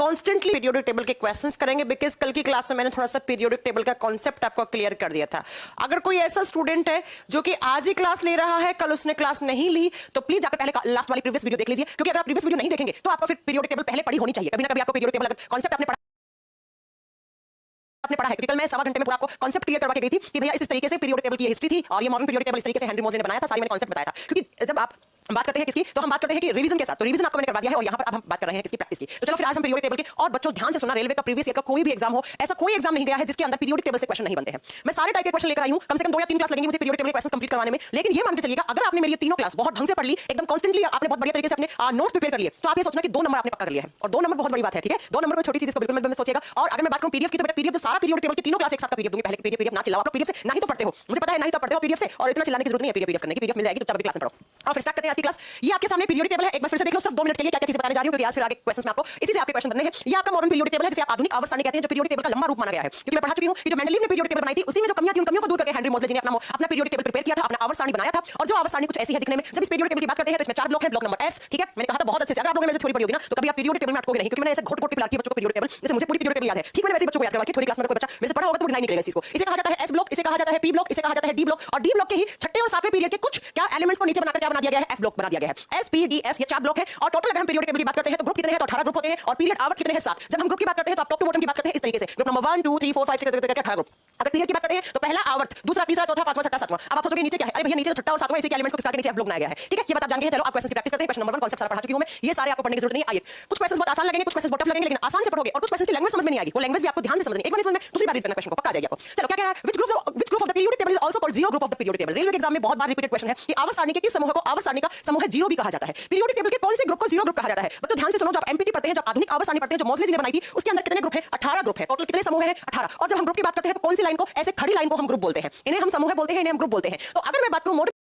Constantly periodic table के questions करेंगे, because कल की क्लास में मैंने थोड़ा सा पीरियोडिक टेबल का कॉन्सेप्ट आपको क्लियर कर दिया था। अगर कोई ऐसा स्टूडेंट है जो कि आज ही क्लास ले रहा है, कल उसने क्लास नहीं ली, तो प्लीज आप पहले लास्ट वाली प्रीवियस वीडियो देख लीजिए, क्योंकि अगर आप प्रीवियस वीडियो नहीं देखेंगे तो आपको फिर पीरियोडिक टेबल पहले पढ़ी होनी चाहिए। कभी ना कभी आपको पीरियोडिक टेबल अगर कॉन्सेप्ट आपने पढ़ा है, क्योंकि कल मैं सवा घंटे में पूरा आपको कॉन्सेप्ट क्लियर करवा के गई थी कि भैया इस तरीके से पीरियोडिक टेबल की हिस्ट्री थी और ये मॉडर्न पीरियोडिक टेबल इस तरीके से हेनरी मोजे ने बनाया था, सारी मैंने कॉन्सेप्ट बताया था। क्योंकि जब आप बात करते हैं किसकी, तो हम बात करते हैं कि रिवीजन के साथ, तो रिवीजन आपको मैंने करवा दिया है और यहाँ पर अब हम बात कर रहे हैं किसकी, प्रैक्टिस की। तो चलो फिर आज हम पीरियोडिक टेबल की, और बच्चों ध्यान से सुनना, रेलवे का प्रीवियस ईयर का कोई भी एग्जाम हो, ऐसा कोई एग्जाम नहीं गया है जिसके अंदर पीरियोडिक टेबल से क्वेश्चन नहीं बनते हैं। मैं सारे टाइप के क्वेश्चन लेकर आई हूं, कम से कम 2 या 3 क्लास लगेंगी मुझे पीरियोडिक टेबल के क्वेश्चन कंप्लीट करवाने में। लेकिन ये मान के चलिएगा, अगर आपने मेरी ये तीनों क्लास बहुत ढंग से पढ़ ली, एकदम कॉन्स्टेंटली आपने बहुत बढ़िया तरीके से अपने नोट्स प्रिपेयर कर लिए, तो आप ये सोचना कि 2 नंबर आपने पक्का कर लिया है, और 2 नंबर बहुत बड़ी बात है। ठीक है, 2 नंबर में छोटी चीज को बिल्कुल मत सोचिएगा। और अगर मैं बात करूं पीडीएफ की, तो पीडीएफ जो सारा पीरियोडिक टेबल की तीनों क्लास एक साथ का पीडीएफ दूंगी। पहले पीडीएफ ना चिल्लाओ, आप लोग पीडीएफ से नहीं तो पढ़ते हो, मुझे पता है नहीं तो पढ़ते हो पीडीएफ से, और इतना चिल्लाने की जरूरत नहीं है पीडीएफ करने की। पीडीएफ मिल जाएगी, तो क्लास में पढ़ो। और फिर स्टार्ट करते हैं आज की क्लास। ये आपके सामने पीरियोडिक टेबल है, एक बार फिर से देख लो, सिर्फ 2 मिनट के लिए क्या क्या चीजें बताने जा रही हूं, क्योंकि आज फिर आगे क्वेश्चंस में आपको इसी से आपके क्वेश्चन बनने हैं। ये आपका मॉडर्न पीरियोडिक टेबल है, जिसे आप आधुनिक आवर्त सारणी कहते हैं, जो पीरियोडिक टेबल का लंबा रूप माना गया है। क्योंकि मैं पढ़ा चुकी हूं कि जो मेंडलीव ने पीरियोडिक टेबल बनाई थी, उसी में जो कमियां थी, उन कमियों को दूर करके हेनरी मोज़ले जी ने अपना पीरियोडिक टेबल प्रिपेयर किया था, अपना आवर्त सारणी बनाया था। और जो आवर्त सारणी कुछ ऐसी है दिखने में। जब इस पीरियोडिक टेबल की बात करते हैं तो इसमें 4 ब्लॉक हैं। ब्लॉक नंबर एस, ठीक है, मैंने कहा था बहुत अच्छे से, अगर आप लोगों ने मेरे से थोड़ी पढ़ी होगी ना, तो कभी आप पीरियोडिक टेबल में अटकोगे नहीं, क्योंकि मैंने ऐसे घोट-घोट के पिलाती है बच्चों को पीरियोडिक टेबल, जैसे मुझे पूरी पीरियोडिक टेबल याद है, ठीक मैंने वैसे ही बच्चों को याद करवा के थोड़ी क्लास में कोई बच्चा मेरे से पढ़ा होगा तो डिनाई नहीं करेगा इस चीज को। इसे कहा जाता है एस ब्लॉक, इसे कहा जाता है पी ब्लॉक, इसे कहा जाता है डी ब्लॉक, और डी ब्लॉक के ही छठे और सातवें पीरियड के कुछ क्या एलिमेंट्स को नीचे बनाकर क्या बना दिया गया है, एफ ब्लॉक बना दिया गया है। एस पी डी एफ, ये 4 ब्लॉक है। और टोटल अगर हम पीरियोडिक टेबल की बात करते हैं तो ग्रुप कितने हैं, तो 18 ग्रुप होते हैं, और पीरियड आवर्त कितने हैं, 7। जब हम ग्रुप की बात करते हैं तो आप टॉप टू बॉटम की बात करते हैं इस तरीके से, ग्रुप नंबर 1 2 3 4 5 6 करके 18 ग्रुप। अगर पीरियड की बात करते हैं तो पहला आवर्त, दूसरा, तीसरा, चौथा, पांचवा, छठा, सातवां। अब आप सोचोगे नीचे क्या है, अरे भैया नीचे तो छठा और सातवां इसी के एलिमेंट्स को किसके नीचे एफ ब्लॉक बनाया गया है। ठीक है, ये बात आप जानते हैं। चलो आप क्वेश्चन की प्रैक्टिस करते हैं। क्वेश्चन नंबर 1 कांसेप्ट सारा पढ़ा चुकी हूं मैं, ये सारे आपको पढ़ने की जरूरत नहीं है। आइए, कुछ क्वेश्चंस बहुत आसान लगेंगे, कुछ क्वेश्चंस बहुत टफ लगेंगे, लेकिन आसान से पढ़ोगे, और कुछ क्वेश्चंस की लैंग्वेज समझ में नहीं आएगी, वो लैंग्वेज भी आपको ध्यान से समझनी है। एक बार समझ में, दूसरी बार रीड करना क्वेश्चन को, पक्का आ जाएगा आपको। चलो क्या कह रहा है, which group of the periodic table is also called zero group of the periodic table। Railway के एग्जाम में बहुत बार रिपीटेड क्वेश्चन है कि आवर्त सारणी के किस समूह को आवर्त सारणी का समूह जीरो भी कहा जाता है। पीरियोडिक टेबल के कौन से ग्रुप को जीरो ग्रुप कहा जाता है। बच्चों ध्यान से सुनो, जब आप एमपीटी पढ़ते हैं, जब आधुनिक आवर्त सारणी पढ़ते हैं, जो मोज़ले जी ने बनाई थी, उसके अंदर कितने ग्रुप हैं, 18 ग्रुप है। टोटल कितने समूह हैं, 18। और जब हम ग्रुप की बात करते हैं तो कौन सी लाइन को, ऐसे खड़ी लाइन को हम ग्रुप बोलते हैं, इन्हें हम समूह बोलते हैं, इन्हें हम ग्रुप बोलते हैं। तो अगर मैं बात करूं मॉडर्न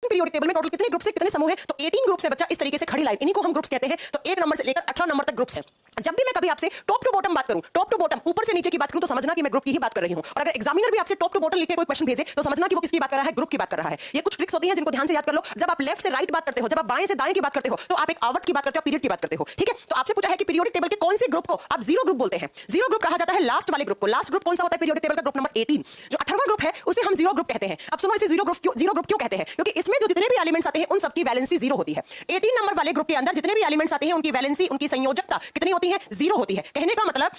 पीरियोडिक टेबल में टोटल कितने ग्रुप से कितने समूह हैं, तो 18 ग्रुप से बच्चा इस तरीके से खड़ी लाइन, इन्हीं को हम ग्रुप्स कहते हैं। तो 1 नंबर से लेकर 18 नंबर तक ग्रुप्स हैं। जब भी मैं कभी आपसे टॉप टू बॉटम बात करूं, टॉप टू बॉटम ऊपर से नीचे की बात करूं, तो समझना कि मैं ग्रुप की ही बात कर रही हूं। और अगर एग्जामिनर भी आपसे टॉप टू बॉटम लिख के कोई क्वेश्चन भेजे, तो समझना कि वो किसकी बात कर रहा है, ग्रुप की बात कर रहा है। ये कुछ ट्रिक्स होती हैं जिनको ध्यान से याद कर लो। जब आप लेफ्ट से राइट बात करते हो, जब आप बाएं से दाएं की बात करते हो, तो आप एक आवर्त की बात करते हो, पीरियड की बात करते हो। ठीक है, तो आपसे पूछा है कि पीरियोडिक टेबल के कौन से ग्रुप को आप जीरो ग्रुप बोलते हैं। जीरो ग्रुप कहा जाता है लास्ट वाले ग्रुप को। लास्ट ग्रुप कौन सा होता है पीरियोडिक टेबल का, ग्रुप नंबर 18। जो 18वां ग्रुप है उसे हम जीरो ग्रुप कहते हैं। अब सुनो, इसे जीरो ग्रुप क्यों कहते हैं, क्योंकि इसमें जो जितने भी एलिमेंट्स आते हैं उन सबकी वैलेंसी जीरो होती है। 18 नंबर वाले ग्रुप के अंदर जितने भी एलिमेंट्स आते हैं उनकी वैलेंसी, उनकी संयोजकता कितनी होती है, जीरो होती है। कहने का मतलब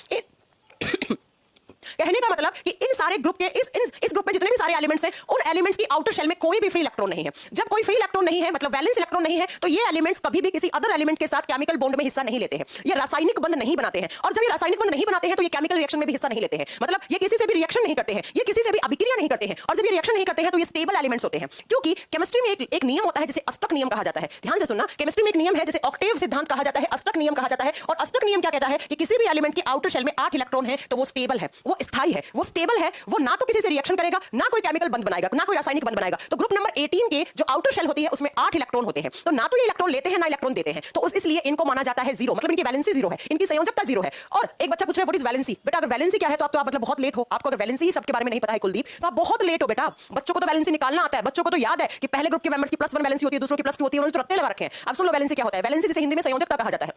कहने का मतलब कि इन सारे ग्रुप के इस ग्रुप में जितने भी सारे एलिमेंट्स हैं, उन एलिमेंट्स की आउटर शेल में कोई भी फ्री इलेक्ट्रॉन नहीं है। जब कोई फ्री इलेक्ट्रॉन नहीं है, मतलब वैलेंस इलेक्ट्रॉन नहीं है, तो ये एलिमेंट्स कभी भी किसी अदर एलिमेंट के साथ केमिकल बॉन्ड में हिस्सा नहीं लेते हैं। ये रासायनिक बंध नहीं बनाते हैं, और जब ये रासायनिक बंध नहीं बनाते हैं तो ये केमिकल रिएक्शन में भी हिस्सा नहीं लेते हैं। मतलब ये किसी से भी रिएक्शन नहीं करते हैं, ये किसी से भी अभिक्रिया नहीं करते हैं। और जब ये रिएक्शन नहीं करते हैं तो ये स्टेबल एलिमेंट्स होते हैं। क्योंकि केमिस्ट्री में एक नियम होता है जिसे अष्टक नियम कहा जाता है। ध्यान से सुनना, केमिस्ट्री में एक नियम है जिसे ऑक्टेव सिद्धांत कहा जाता है, अष्टक नियम कहा जाता है। और अष्टक नियम क्या कहता है कि किसी भी एलिमेंट की आउटर शेल में 8 इलेक्ट्रॉन है तो वो स्टेबल है, वो स्थायी है, वो स्टेबल है, वो ना तो किसी से रिएक्शन करेगा, ना कोई केमिकल बंध बनाएगा, ना कोई रासायनिक बंध बनाएगा। तो ग्रुप नंबर 18 के जो आउटर शेल होती है उसमें 8 इलेक्ट्रॉन होते हैं। तो ना तो ये इलेक्ट्रॉन लेते हैं ना इलेक्ट्रॉन देते हैं, तो इसलिए इनको माना जाता है जीरो। मतलब इनकी वैलेंसी जीरो है, इनकी संयोजकता जीरो है। और एक बच्चा पूछ रहा है व्हाट इज वैलेंसी। बेटा अगर वैलेंसी क्या है तो आप मतलब बहुत लेट हो। आपको अगर वैलेंसी ही शब्द के बारे में नहीं पता है कुलदीप, तो आप बहुत लेट हो बेटा। बच्चों को तो वैलेंसी निकालना आता है, बच्चों को तो याद है कि पहले ग्रुप के मेंबर्स की +1 वैलेंसी होती है, दूसरों की +2 होती है, उन्होंने तो रट्टे लगा रखे हैं। अब सुन लो वैलेंसी क्या होता है। वैलेंसी जिसे हिंदी में संयोजकता कहा जाता है।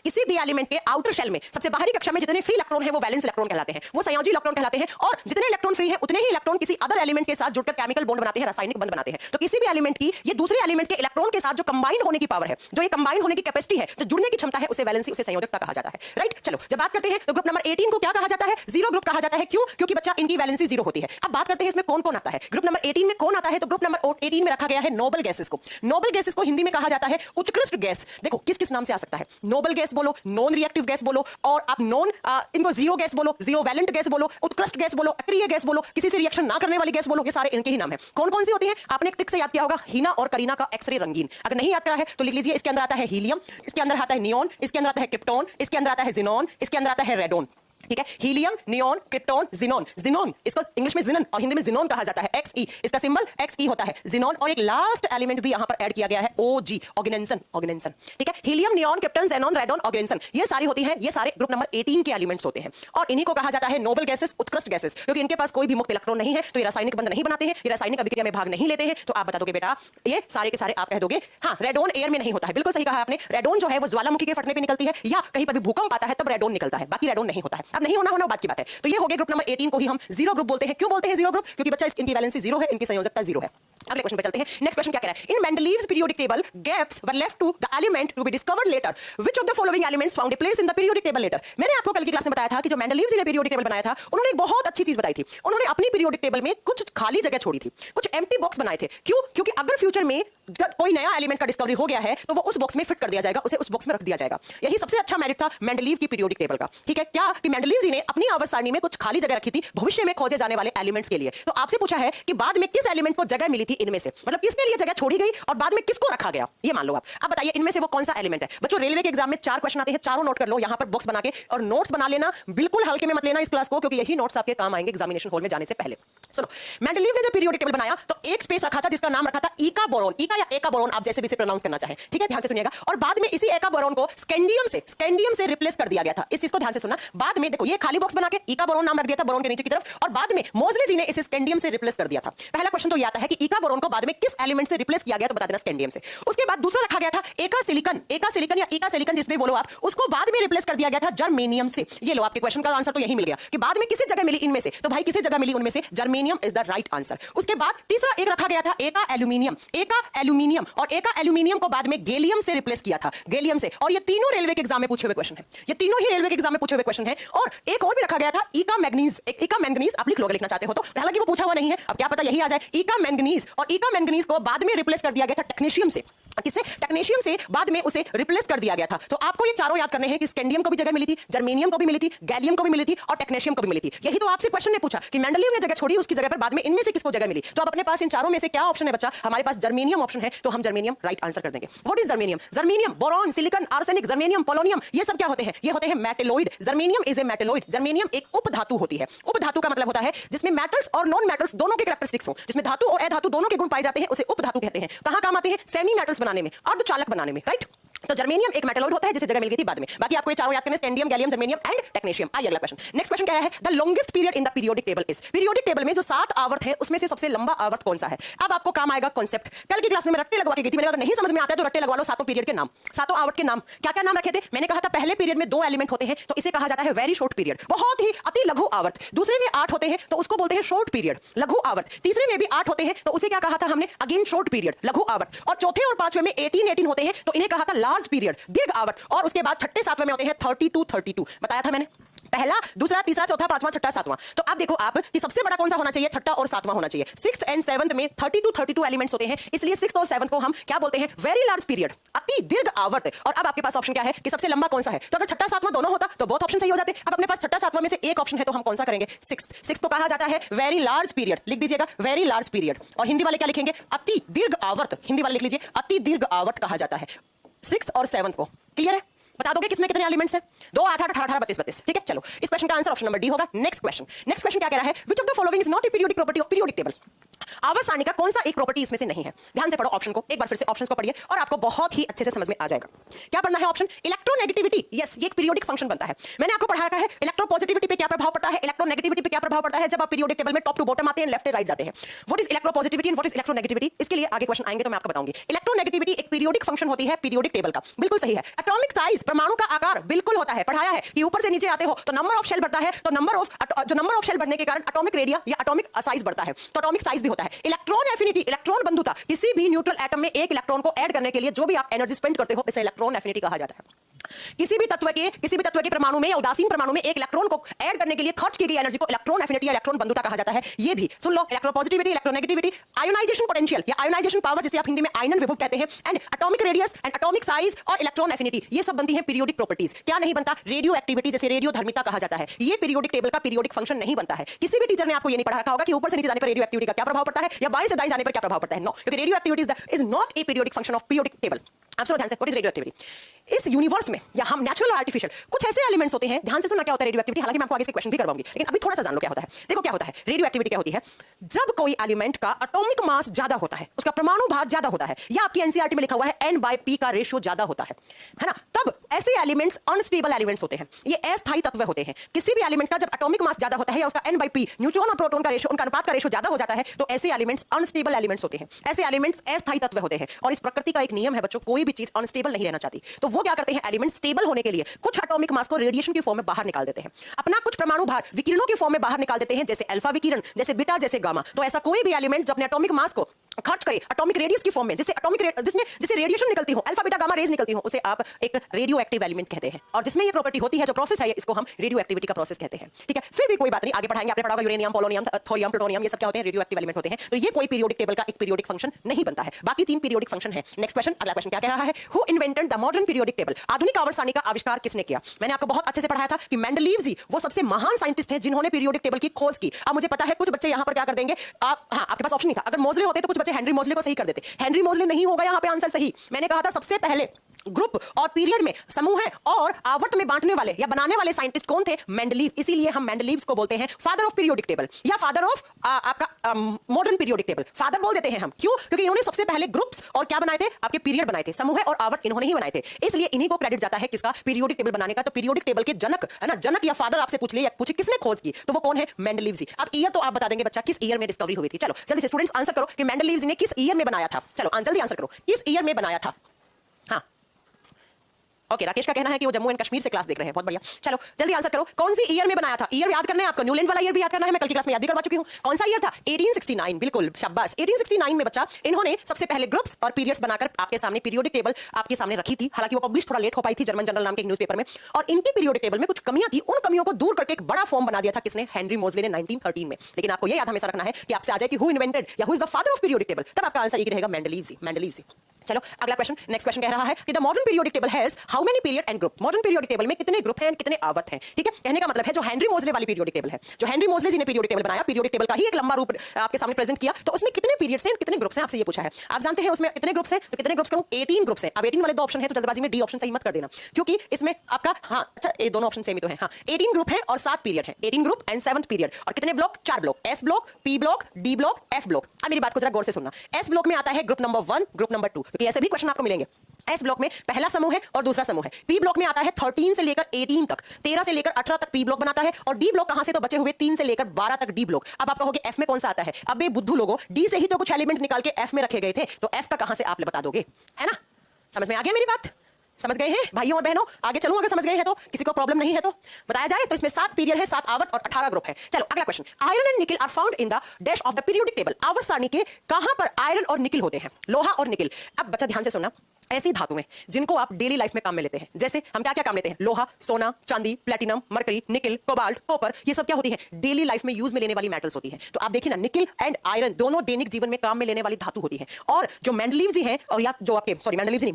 किसी भी एलिमेंट के आउटर शेल में सबसे बाहरी कक्षा में जितने फ्री इलेक्ट्रॉन हैं वो वैलेंस इलेक्ट्रॉन कहलाते हैं, वो संयोजी इलेक्ट्रॉन कहलाते हैं। और जितने इलेक्ट्रॉन फ्री हैं उतने ही इलेक्ट्रॉन किसी अदर एलिमेंट के साथ जुड़कर केमिकल बॉन्ड बनाते हैं, रासायनिक बंध बनाते हैं। तो किसी भी एलिमेंट की ये दूसरे एलिमेंट के इलेक्ट्रॉन के साथ जो कंबाइन होने की पावर है, जो ये कंबाइन होने की कैपेसिटी है, जो जुड़ने की क्षमता है, उसे वैलेंसी, उसे संयोजकता कहा जाता है। राइट, चलो जब बात करते हैं तो ग्रुप नंबर 18 को क्या कहा जाता है, जीरो ग्रुप कहा जाता है। क्यों, क्योंकि बच्चा इनकी वैलेंसी जीरो होती है। अब बात करते हैं इसमें कौन कौन आता है। ग्रुप नंबर 18 में कौन आता है, तो ग्रुप नंबर 18 में रखा गया है नोबल गैसेस को। नोबल गैसेस को हिंदी में कहा जाता है उत्कृष्ट गैस। देखो किस किस नाम से आ सकता है, नोबल गैस बोलो, नॉन रिएक्टिव गैस बोलो, और आप नॉन इनको जीरो गैस बोलो, जीरो वैलेंट गैस बोलो, उत्कृष्ट गैस बोलो, अक्रिय गैस बोलो, किसी से रिएक्शन ना करने वाली गैस बोलो, ये सारे इनके ही नाम है। कौन कौन सी होती हैं, आपने एक ट्रिक से याद किया होगा, हीना और करीना का एक्सरे रंगीन। अगर नहीं याद करा है तो लिख लीजिए। इसके अंदर आता है हीलियम, इसके अंदर आता है नियॉन, इसके अंदर आता है क्रिप्टॉन, इसके अंदर आता है जिनॉन, इसके अंदर आता है रेडोन। ठीक है, helium, neon, krypton, xenon. Xenon इसको इंग्लिश में जिनन और हिंदी में जिनोन कहा जाता है, Xe, इसका सिंबल Xe होता है, जिनोन। और एक लास्ट एलिमेंट भी यहां पर ऐड किया गया है, Og, ऑर्गेनेशन, ऑर्गेनेशन। ठीक है, helium, neon, krypton, xenon, radon, oganesson, ये सारी होती हैं, ये सारे ग्रुप नंबर 18 के एलिमेंट्स होते हैं और इन्हीं को कहा जाता है नोबल गैसेस, उत्कृष्ट गैसेस, क्योंकि इनके पास कोई भी मुक्त इलेक्ट्रॉन नहीं है, तो ये रासायनिक बंध नहीं बनाते हैं, ये रासायनिक अभिक्रिया में भाग नहीं लेते हैं। तो आप बता दोगे बेटा ये सारे के सारे आप कह दोगे हाँ रेडॉन एयर में नहीं होता है। बिल्कुल सही कहा आपने, रेडॉन जो है वो ज्वालामुखी के फटने पे निकलती है या कहीं पर भी भूकंप आता है तब रेडॉन निकलता है, बाकी रेडॉन नहीं होता है। अब नहीं होना बात की बात है। तो ये हो गया ग्रुप नंबर 18 को ही हम जीरो ग्रुप बोलते हैं। क्यों बोलते हैं जीरो ग्रुप? क्योंकि बच्चा इनकी वैलेंसी जीरो है, इनकी संयोजकता जीरो है। अगले क्वेश्चन पे चलते हैं। नेक्स्ट क्वेश्चन क्या कह रहा है? In Mendeleev's periodic table gaps were left to the element to be discovered later, which of the following elements found a place in the periodic table later. मैंने आपको कल की क्लास में बताया था कि जो मेंडलीव्स ने पीरियोडिक टेबल बनाया था उन्होंने एक बहुत अच्छी चीज बताई थी। उन्होंने अपनी पीरियोडिक टेबल में कुछ खाली जगह छोड़ी थी, कुछ एम्प्टी बॉक्स बनाए थे। क्यों? क्योंकि अगर फ्यूचर में जब कोई नया एलिमेंट का डिस्कवरी हो गया है तो वो उस बॉक्स में फिट कर दिया जाएगा, उसे उस बॉक्स में रख दिया जाएगा। यही सबसे अच्छा मेरिट था मेंडलीव की पीरियोडिक टेबल का। ठीक है, क्या कि मेंडलीव जी ने अपनी आवर्त सारणी में कुछ खाली जगह रखी थी भविष्य में खोजे जाने वाले एलिमेंट्स के लिए। तो आपसे पूछा है कि बाद में किस एलिमेंट को जगह मिली थी इनमें से, मतलब किसके लिए जगह छोड़ी गई और बाद में किसको रखा गया, ये मान लो आप। अब बताइए इनमें से वो कौन सा एलिमेंट है। बच्चों रेलवे के एग्जाम में 4 क्वेश्चन आते हैं, चारों नोट कर लो यहां पर बॉक्स बना के, और नोट्स बना लेना, बिल्कुल हल्के में मत लेना इस क्लास को, क्योंकि यही नोट्स आपके काम आएंगे एग्जामिनेशन हॉल में जाने से पहले। सुनो, मेंडलीव ने जब पीरियोडिक टेबल बनाया तो एक स्पेस रखा था जिसका नाम रखा था ईका बोरोन, ईका या एका बोरोन, आप जैसे भी इसे प्रोनाउंस करना चाहें। ठीक है, ध्यान से सुनिएगा। और बाद में इसी एका बोरोन को स्कैंडियम से रिप्लेस कर दिया गया था। इस चीज को ध्यान से सुनना। बाद में देखो ये खाली बॉक्स बना के ईका बोरोन नाम रख दिया था बोरोन के नीचे की तरफ, और बाद में मोजले जी ने इसे स्कैंडियम से रिप्लेस कर दिया था। पहला क्वेश्चन तो ये आता है कि ईका बोरोन को बाद में किस एलिमेंट से रिप्लेस किया गया, तो बता देना स्कैंडियम से। उसके बाद दूसरा रखा गया था एका सिलिकॉन या ईका सिलिकॉन जिसमें बोलो आप, उसको बाद में रिप्लेस कर दिया गया था जर्मेनियम से। ये लो आपके क्वेश्चन का आंसर तो यही मिल गया कि बाद में किसी जगह मिली इनमें से, तो भाई किसी जगह मिली उनमें से germanium is the right answer. उसके बाद तीसरा एक रखा गया था एका एल्यूमिनियम, और एका एल्यूमिनियम को बाद में गैलियम से रिप्लेस किया था, गैलियम से। और ये तीनों रेलवे के एग्जाम में पूछे हुए क्वेश्चन है, ये तीनों ही रेलवे के एग्जाम में पूछे हुए क्वेश्चन है। और एक और भी रखा गया था ईका मैंगनीज, ईका मैंगनीज आप लिख लोगे लिखना चाहते हो तो, हालांकि वो पूछा हुआ नहीं है, अब क्या पता यही आ जाए ईका मैंगनीज। और ईका मैंगनीज को बाद में रिप्लेस कर दिया गया था टेक्नीशियम से, किससे? टेक्नीशियम से बाद में उसे रिप्लेस कर दिया गया था। तो आपको ये चारों याद करने हैं कि स्कैंडियम को भी जगह मिली थी, जर्मेनियम को भी मिली थी, गैलियम को भी मिली थी और टेक्नीशियम को भी मिली थी। यही तो आपसे क्वेश्चन ने पूछा कि मेंडलीव ने जगह छोड़ी, उसकी जगह पर बाद में इनमें से किसको जगह मिली। तो अब अपने पास इन चारों में से क्या ऑप्शन है बच्चा? हमारे पास जर्मेनियम ऑप्शन है, तो हम जर्मेनियम राइट आंसर कर देंगे। What is germanium? Germanium boron, silicon, arsenic, germanium, polonium, ये सब क्या होते हैं? ये होते हैं metalloid. Germanium is a metalloid. Germanium एक उपधातु होती है। उपधातु का मतलब होता है जिसमें मेटल्स और नॉन मेटल्स दोनों के कैरेक्टरिस्टिक्स हो, जिसमें धातु और अधातु दोनों के गुण पाए जाते हैं, उसे उपधातु कहते हैं। कहां काम आते हैं? सेमी मेटल्स बनाने में, अर्धचालक बनाने में, राइट। तो जर्मेनियम एक मेटलोइड होता है जिसे जगह मिल गई थी बाद में। बाकी आपको ये चारों याद करने, scandium, gallium, germanium and technetium. आइए अगला क्वेश्चन। नेक्स्ट क्वेश्चन क्या है? The longest period in the periodic table is. Periodic table में जो 7 आवर्त है उसमें से सबसे लंबा आवर्त कौन सा है? अब आपको काम आएगा कॉन्सेप्ट। कल की क्लास में मैं रट्टे लगवा के गई थी, मेरे अगर नहीं समझ में आता है तो रट्टे लगवा लो सातों पीरियड के नाम, सातों आवर्त के नाम। क्या क्या नाम रखे थे? मैंने कहा था पहले पीरियड में 2 एलिमेंट होते हैं तो इसे कहा जाता है वेरी शॉर्ट पीरियड, बहुत ही अति लघु आवर्त। दूसरे में 8 होते हैं तो उसको बोलते हैं शॉर्ट पीरियड, लघु आवर्त। तीसरे में भी 8 होते हैं तो उसे क्या कहा था हमने? अगेन शॉर्ट पीरियड, लघु आवर्त। और चौथे और पांचवें में 18 होते हैं तो इन्हें कहा था लार्ज पीरियड, दीर्घ आवर्त। और उसके बाद छठे सातवें में होते हैं 32 बताया था मैंने, पहला, दूसरा, तीसरा, चौथा, पांचवा, छठा, सातवां। तो अब देखो आप कि सबसे बड़ा कौन सा होना चाहिए? छठा और सातवां होना चाहिए। 6th एंड 7th में 32 एलिमेंट्स होते हैं, इसलिए 6th और 7th को हम क्या बोलते हैं? वेरी लार्ज पीरियड, अति दीर्घ आवर्त। और अब आपके पास ऑप्शन क्या है कि सबसे लंबा कौन सा है? तो अगर छठा सातवां दोनों होता तो बोथ ऑप्शन सही हो जाते। अब अपने पास छठा सातवां में से एक ऑप्शन है तो हम कौन सा करेंगे? 6th को कहा जाता है वेरी लार्ज पीरियड, लिख दीजिएगा वेरी लार्ज पीरियड। और हिंदी वाले क्या लिखेंगे? अति दीर्घ आवर्त, हिंदी वाले लिख लीजिए अति दीर्घ आवर्त कहा जाता है 6th और 7th को। क्लियर है? बता दोगे किसमें कितने एलिमेंट्स हैं? 2, 8, 18, 18, 32। ठीक है, चलो इस क्वेश्चन का आंसर ऑप्शन नंबर डी होगा। नेक्स्ट क्वेश्चन क्या कह रहा है? Which of the following is not a periodic property of periodic table. आवर्त सारणी का कौन सा एक प्रॉपर्टी इसमें से नहीं है? ध्यान से पढ़ो ऑप्शन को, एक बार फिर से ऑप्शंस को पढ़िए और आपको बहुत ही अच्छे से समझ में आ जाएगा। क्या पढ़ना है? Option electronegativity. यस, ये एक पीरियोडिक फंक्शन बनता है। मैंने आपको पढ़ाया है इलेक्ट्रोपॉजिटिविटी पे क्या प्रभाव पड़ता है, इलेक्ट्रोनेगेटिविटी पे क्या प्रभाव पड़ता है जब आप पीरियोडिक टेबल में टॉप टू बॉटम आते हैं, लेफ्ट से राइट जाते हैं। What is electropositivity and what is electronegativity? इसके लिए आगे क्वेश्चन आएंगे तो मैं आपको बताऊंगी। इलेक्ट्रोनेगेटिविटी एक पीरियोडिक फंक्शन होती है पीरियोडिक टेबल का, बिल्कुल सही है। एटॉमिक साइज, परमाणु का आकार बिल्कुल होता है, पढ़ाया है कि ऊपर से नीचे आते हो तो नंबर ऑफ शेल बढ़ता है, तो नंबर ऑफ शेल बढ़ने के कारण एटॉमिक रेडिया या एटॉमिक साइज बढ़ता है, तो एटॉमिक साइज भी होता है। इलेक्ट्रॉन एफिनिटी, इलेक्ट्रॉन बंधुता, किसी भी न्यूट्रल एटम में एक इलेक्ट्रॉन को ऐड करने के लिए जो भी आप एनर्जी स्पेंड करते हो इसे इलेक्ट्रॉन एफिनिटी कहा जाता है। किसी भी तत्व के परमाणु में या उदासीन परमाणु में एक इलेक्ट्रॉन को ऐड करने के लिए खर्च की गई एनर्जी को इलेक्ट्रॉन एफिनिटी या इलेक्ट्रॉन बंधुता कहा जाता है। ये भी सुन लो, इलेक्ट्रोपॉजिटिविटी, इलेक्ट्रोनेगेटिविटी, आयोनाइजेशन पोटेंशियल या आयोनाइजेशन पावर जिसे आप हिंदी में आयनन विभव कहते हैं, and atomic radius and atomic size और इलेक्ट्रॉन एफिनिटी, ये सब बनती है पीरियोडिक प्रॉपर्टीज। क्या नहीं बनता? रेडियो एक्टिविटी, जैसे रेडियो धर्मिता कहा जाता है, ये पीरियोडिक टेबल का पीरियोडिक फंक्शन नहीं बनता है। किसी भी टीचर ने आपको ये नहीं पढ़ा रखा होगा कि ऊपर से नीचे जाने पर रेडियो एक्टिविटी का क्या प्रभाव पड़ता है या बाएं से दाएं जाने पर क्या प्रभाव पड़ता है। नो, क्योंकि radio activity is not a periodic function of periodic table. आप सुनो ध्यान से, व्हाट इज रेडियो एक्टिविटी? इस यूनिवर्स में या हम नेचुरल आर्टिफिशियल कुछ ऐसे एलिमेंट्स होते हैं, ध्यान से सुनना क्या होता है रेडियो एक्टिविटी, हालांकि मैं आपको आगे से क्वेश्चन भी करवाऊंगी, लेकिन अभी थोड़ा सा जान लो क्या होता है। देखो क्या होता है रेडियो एक्टिविटी, क्या होती है जब कोई एलिमेंट का एटॉमिक मास ज्यादा होता है, उसका परमाणु भार ज्यादा होता है, या आपकी एनसीईआरटी में लिखा हुआ है N/P का रेशियो ज्यादा होता है ना, तब ऐसे एलिमेंट्स अनस्टेबल एलिमेंट्स होते हैं, ये अस्थायी तत्व होते हैं। किसी भी एलिमेंट का जब एटॉमिक मास ज्यादा होता है या उसका N/P न्यूट्रॉन और प्रोटॉन का रेशियो, उनका अनुपात का रेशियो ज्यादा हो जाता है, तो ऐसे एलिमेंट्स अनस्टेबल एलिमेंट्स होते हैं, ऐसे एलिमेंट्स अस्थायी तत्व होते हैं। और इस प्रकृति का एक नियम है बच्चों, कोई भी चीज अनस्टेबल नहीं रहना चाहती, तो वो क्या करते हैं एलिमेंट्स स्टेबल होने के लिए कुछ एटॉमिक मास को रेडिएशन की फॉर्म में बाहर निकाल देते हैं, अपना कुछ परमाणु भार विकिरणों की फॉर्म में बाहर निकाल देते हैं, जैसे अल्फा विकिरण, जैसे बीटा, जैसे गामा। तो ऐसा कोई भी एलिमेंट जो अपने एटॉमिक मास को खर्च करे एटॉमिक रेडियस की फॉर्म में, जिसमें जिसे रेडिएशन निकलती हो, अल्फा बीटा गामा रेज निकलती हो, उसे आप एक रेडियो एक्टिव एलिमेंट कहते हैं। और जिसमें ये प्रॉपर्टी होती है, जो प्रोसेस है, इसको हम रेडियो एक्टिविटी का प्रोसेस कहते हैं। ठीक है, फिर भी कोई बात नहीं, आगे पढ़ाएंगे, आपने पढ़ा होगा यूरेनियम, पोलोनियम, थोरियम, प्लूटोनियम, ये सब क्या होते हैं रेडियो एक्टिव एलिमेंट होते हैं। तो ये कोई पीरियोडिक टेबल का एक पीरियोडिक फंक्शन नहीं बनता है, बाकी 3 पीरियोडिक फंक्शन है। नेक्स्ट क्वेश्चन, अगला क्वेश्चन क्या कह रहा है, who invented the modern periodic table? आधुनिक आवर्त सारणी का आविष्कार किसने किया? मैंने आपको बहुत अच्छे से पढ़ाया था कि मेंडलीव जी वो सबसे महान साइंटिस्ट हैं जिन्होंने पीरियोडिक टेबल की खोज की। अब मुझे पता है कुछ बच्चे यहां पर क्या कर देंगे, आपके पास ऑप्शन नहीं था, अगर मोजले होते तो कुछ बच्चे हेनरी मोजले को सही कर देते। हेनरी मोजले नहीं होगा यहां पे आंसर सही। मैंने कहा था सबसे पहले ग्रुप और पीरियड में, समूह है और आवर्त में बांटने वाले या बनाने वाले साइंटिस्ट कौन थे? मेंडलीव। इसीलिए हम मेंडलीव्स को बोलते हैं फादर ऑफ पीरियोडिक टेबल या फादर ऑफ आपका मॉडर्न पीरियोडिक टेबल। फादर बोल देते हैं हम, क्यों? क्योंकि इन्होंने सबसे पहले ग्रुप्स और क्या बनाए थे, आपके पीरियड बनाए थे, समूह और आवर्त इन्होंने ही बनाए थे, इसलिए इन्हीं को क्रेडिट जाता है किसका, पीरियोडिक टेबल बनाने का। तो पीरियोडिक टेबल के जनक है ना, जनक या फादर आपसे पूछ ले या पूछे किसने खोज की, तो वो कौन है? मेंडलीव जी। अब ईयर तो आप बता देंगे बच्चा, किस ईयर में डिस्कवरी हुई थी? चलो जल्दी से स्टूडेंट्स आंसर करो कि मेंडलीव जी ने किस ईयर में बनाया था। चलो जल्दी आंसर करो, किस ईयर में बनाया था? हाँ ओके, राकेश का कहना है कि वो जम्मू एंड कश्मीर से क्लास देख रहे हैं, बहुत बढ़िया। चलो जल्दी आंसर करो, कौन सी ईयर में बनाया था? ईयर याद करना है आपको, न्यूलैंड वाला ईयर भी याद करना है, मैं कल की क्लास में याद भी करवा चुकी हूं। कौन सा ईयर था? 1869, बिल्कुल शाबाश। 1869 में बच्चा इन्होंने सबसे पहले ग्रुप्स और पीरियड्स बनाकर आपके सामने पीरियोडिक टेबल आपके सामने रखी थी। हालांकि वो पब्लिश थोड़ा लेट हो पाई थी जर्मन जनरल नाम के एक न्यूज़पेपर में, और इनकी पीरियोडिक टेबल में कुछ कमियां थी, उन कमियों को दूर करके एक बड़ा फॉर्म बना दिया था किसने? हेनरी मोजले ने 1913 में। लेकिन आपको ये याद हमेशा रखना है कि आपसे आ जाए कि हु इन्वेंटेड या who is the father of periodic table, तब आपका आंसर ये रहेगा मेंडलीव जी, मेंडलीव जी। चलो अगला क्वेश्चन, नेक्स्ट क्वेश्चन कह रहा है कि the modern periodic table has how many period and group? Modern periodic table में कितने ग्रुप हैं, कितने आवर्त हैं? ठीक है, कहने का मतलब है जो हेनरी मोजले वाली पीरियोडिक टेबल है, जो हेनरी मोजले जी ने पीरियोडिक टेबल बनाया, पीरियोडिक टेबल का ही एक लंबा रूप आपके सामने प्रेजेंट किया, तो उसमें कितने पीरियड्स हैं, कितने ग्रुप्स हैं, आपसे ये पूछा है। आप जानते हैं उसमें कितने ग्रुप्स हैं, तो कितने ग्रुप्स करूं? 18 ग्रुप्स हैं। अब 18 वाले दो ऑप्शन है, तो जल्दबाजी में डी ऑप्शन सही मत कर देना, क्योंकि इसमें आपका अच्छा ये दोनों ऑप्शन सेम ही तो है। 18 ग्रुप है और 7 पीरियड है, 18 ग्रुप एंड 7th पीरियड। और कितने block? 4 block, S block, P block, D block, F block. अब मेरी बात को जरा गौर से सुनना, एस ब्लॉक में आता है ग्रुप नंबर 1, ग्रुप नंबर 2, क्योंकि ऐसे भी क्वेश्चन आपको मिलेंगे। एस ब्लॉक में पहला समूह है और दूसरा समूह है। पी ब्लॉक में आता है 13 से लेकर 18 तक, 13 से लेकर 18 तक पी ब्लॉक बनाता है। और डी ब्लॉक कहां से? तो बचे हुए 3 से लेकर 12 तक डी ब्लॉक। अब आप कहोगे एफ में कौन सा आता है? अब ये बुद्धू लोगों, डी से ही तो कुछ एलिमेंट निकाल के एफ में रखे गए थे, तो एफ का कहां से आप बता दोगे, है ना? समझ में आ गया मेरी बात? समझ गए हैं भाइयों और बहनों? आगे चलूं अगर समझ गए हैं तो, किसी को प्रॉब्लम नहीं है तो बताया जाए। तो इसमें 7 पीरियड है, 7 आवर्त और 18 ग्रुप है। चलो अगला question, iron and nickel are found in the dash of the periodic table. आवर्त सारणी के कहां पर आयरन और निकिल होते हैं? लोहा और निकिल। अब बच्चा ध्यान से सुनना, ऐसी धातुएं जिनको आप डेली लाइफ में काम में लेते हैं, जैसे हम क्या क्या काम लेते हैं? लोहा, सोना, चांदी, platinum, mercury, nickel, cobalt, copper, ये सब क्या होती है? डेली लाइफ में यूज में लेने वाली मेटल्स होती है। तो आप देखिए ना, निकिल एंड आयरन दोनों दैनिक जीवन में काम में लेने वाली धातु होती है। और जो मेंडलीव जी हैं, और या जो आपके सॉरी मेंडलीव जी नहीं,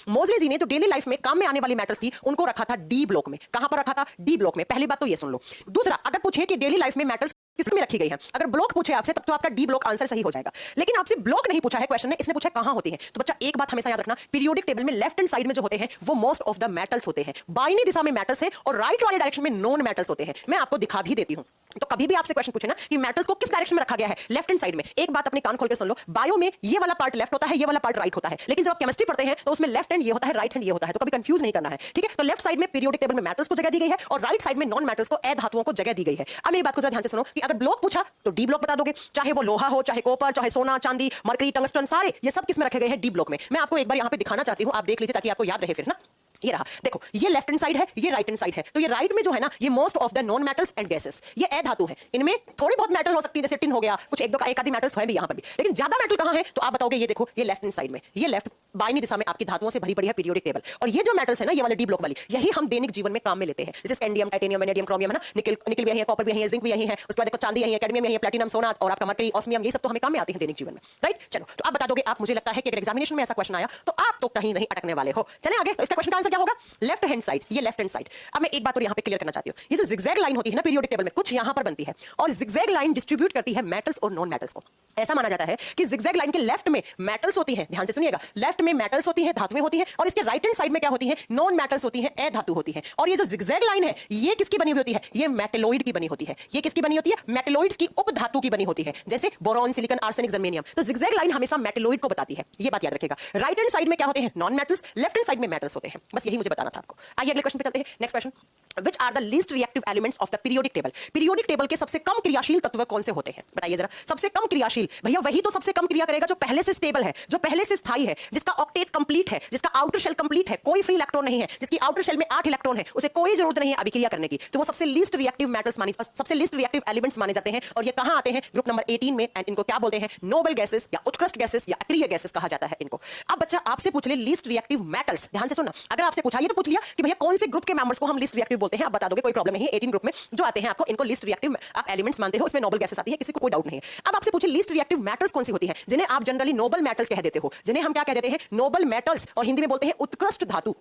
मोजले जी ने जो डेली लाइफ में काम में आने वाली मेटल्स थी, उनको रखा था डी ब्लॉक में। कहां पर रखा था? डी ब्लॉक में। पहली बात तो ये सुन लो। दूसरा, अगर पूछे कि डेली लाइफ में मेटल्स किसमें रखी गई है, अगर ब्लॉक पूछे आपसे, तब तो आपका डी ब्लॉक आंसर सही हो जाएगा। लेकिन आपसे ब्लॉक नहीं पूछा है क्वेश्चन ने, इसने पूछा कहां होती है। तो बच्चा एक बात हमेशा याद रखना, पीरियोडिक टेबल में लेफ्ट हैंड साइड में जो होते हैं वो मोस्ट ऑफ द मेटल्स होते हैं, बाईनी दिशा में मेटल्स हैं और राइट वाले डायरेक्शन में नॉन मेटल्स होते हैं। मैं आपको दिखा भी देती हूं। तो कभी भी आपसे क्वेश्चन पूछे ना कि मेटल्स को किस डायरेक्शन में रखा गया है, लेफ्ट हैंड साइड में, एक बात अपने कान खोल के सुन लो, बायो में ये वाला पार्ट लेफ्ट होता है, ये वाला पार्ट राइट होता है। लेकिन जब आप केमिस्ट्री पढ़ते हैं तो उसमें लेफ्ट हैंड ये होता है, राइट हैंड ये होता है, तो कभी कंफ्यूज नहीं करना है, ठीक है? तो लेफ्ट साइड में पीरियोडिक टेबल में मेटल्स को जगह दी गई है और राइट साइड में नॉन मेटल्स को अधातुओं को जगह दी गई है। अब मेरी बात को जरा ध्यान से सुनो कि अगर ब्लॉक पूछा तो डी ब्लॉक बता दोगे, चाहे वो लोहा हो, चाहे कॉपर, चाहे सोना, चांदी, मरकरी, टंगस्टन, सारे ये सब किस में रखे गए हैं? डी ब्लॉक में। मैं आपको एक बार यहां पे दिखाना चाहती हूं, आप देख लीजिए ताकि आपको याद रहे फिर ना। ये रहा, देखो ये लेफ्ट हैंड साइड है, ये राइट हैंड साइड है। तो ये राइट में जो है ना, ये most of the non metals and gases, ये अधातु है। इनमें थोड़ी बहुत मेटल हो सकती है, जैसे टिन हो गया, कुछ एक दो का एक आधी मेटल्स है भी यहां पर भी, लेकिन ज्यादा मेटल कहां है? तो आप बताओगे ये देखो, ये लेफ्ट हैंड साइड में, ये लेफ्ट बाईनी दिशा में आपकी धातुओं से भरी पड़ी है पीरियोडिक टेबल। और ये जो मेटल्स है ना, ये वाले डी ब्लॉक वाली, यही हम दैनिक जीवन में काम में लेते हैं, जैसे स्कैंडियम, टाइटेनियम, वेनेडियम, क्रोमियम है ना, निकल भी यही है, कॉपर भी यही है, जिंक भी यही है, उसके बाद देखो चांदी यही है, कैडमियम यही है, प्लैटिनम, सोना और आपका मरकरी, ऑस्मियम, ये सब तो हमें काम में आते हैं दैनिक जीवन में, राइट? चलो तो आप बता दोगे, आप मुझे लगता है कि अगर एग्जामिनेशन में ऐसा क्वेश्चन आया तो आप तो कहीं नहीं अटकने वाले हो। चलें आगे। तो इसका क्वेश्चन का आंसर क्या होगा, लेफ्ट हैंड साइड, ये लेफ्ट हैंड साइड। अब मैं एक बात और यहां पे क्लियर करना चाहती हूं, ये जो जिगजैग लाइन होती है ना पीरियोडिक टेबल में, कुछ यहां पर बनती है और जिगजैग लाइन डिस्ट्रीब्यूट करती है मेटल्स और नॉन मेटल्स को। ऐसा माना जाता है कि जिगजैग लाइन के लेफ्ट में मेटल्स होती हैं, ध्यान से सुनिएगा, लेफ्ट में मेटल्स होती हैं, धातुएं होती हैं, और इसके राइट हैंड साइड में क्या होती हैं, नॉन मेटल्स होती हैं, अधातु होती हैं। और ये जो जिगजैग लाइन है ये किसकी बनी हुई होती है, ये मेटलोइड की बनी होती है। ये किसकी बनी होती है, मेटलोइड्स की उपधातु की बनी होती है, जैसे बोरॉन, सिलिकॉन, आर्सेनिक, जर्मेनियम। तो जिगजैग लाइन हमेशा मेटलोइड को बताती है, ये बात याद रखिएगा। राइट हैंड साइड में क्या होते हैं, non metals, left hand side में मेटल्स होते हैं। बस यही मुझे बताना था आपको। आइए अगले क्वेश्चन पे चलते हैं। Next question, Which are the least reactive elements of the periodic table? Periodic table के सबसे कम क्रियाशील तत्व कौन से होते हैं, बताइए जरा। सबसे कम क्रियाशील, भैया वही तो सबसे कम क्रिया करेगा जो पहले से स्टेबल है, जो पहले से स्थायी है, जिसका ऑक्टेट कंप्लीट है, जिसका आउटर शेल कंप्लीट है, कोई फ्री इलेक्ट्रॉन नहीं है, जिसकी आउटर शेल में 8 इलेक्ट्रॉन है, उसे कोई जरूरत नहीं है अभिक्रिया करने की, तो वो सबसे लीस्ट रिएक्टिव मेटल्स माने, सबसे लीस्ट रिएक्टिव एलिमेंट्स माने जाते हैं। और ये कहां आते हैं, ग्रुप नंबर 18 में। एंड इनको क्या बोलते हैं, नोबल गैसेस या उत्कृष्ट गैसेस या अक्रिय गैसेस कहा जाता है इनको। अब बच्चा आपसे पूछ ले लीस्ट रिएक्टिव मेटल्स, ध्यान से सुनना, अगर आपसे पूछा ये तो पूछ लिया कि भैया कौन से ग्रुप के मेंबर्स को हम लीस्ट रिएक्टिव बोलते हैं, आप बता दोगे, कोई प्रॉब्लम नहीं है। 18 ग्रुप में जो आते हैं आपको इनको लीस्ट रिएक्टिव आप एलिमेंट्स मानते हो, इसमें नोबल गैसेस आती है, किसी को कोई डाउट नहीं है। अब आपसे पूछे लीस्ट रिएक्टिव मेटल्स कौन सी होती है, जिन्हें आप जनरली नोबल मेटल्स कह देते हो, जिन्हें हम क्या कह देते हैं, नोबल मेटल्स, और हिंदी में बोलते हैं उत्कृष्ट धातु,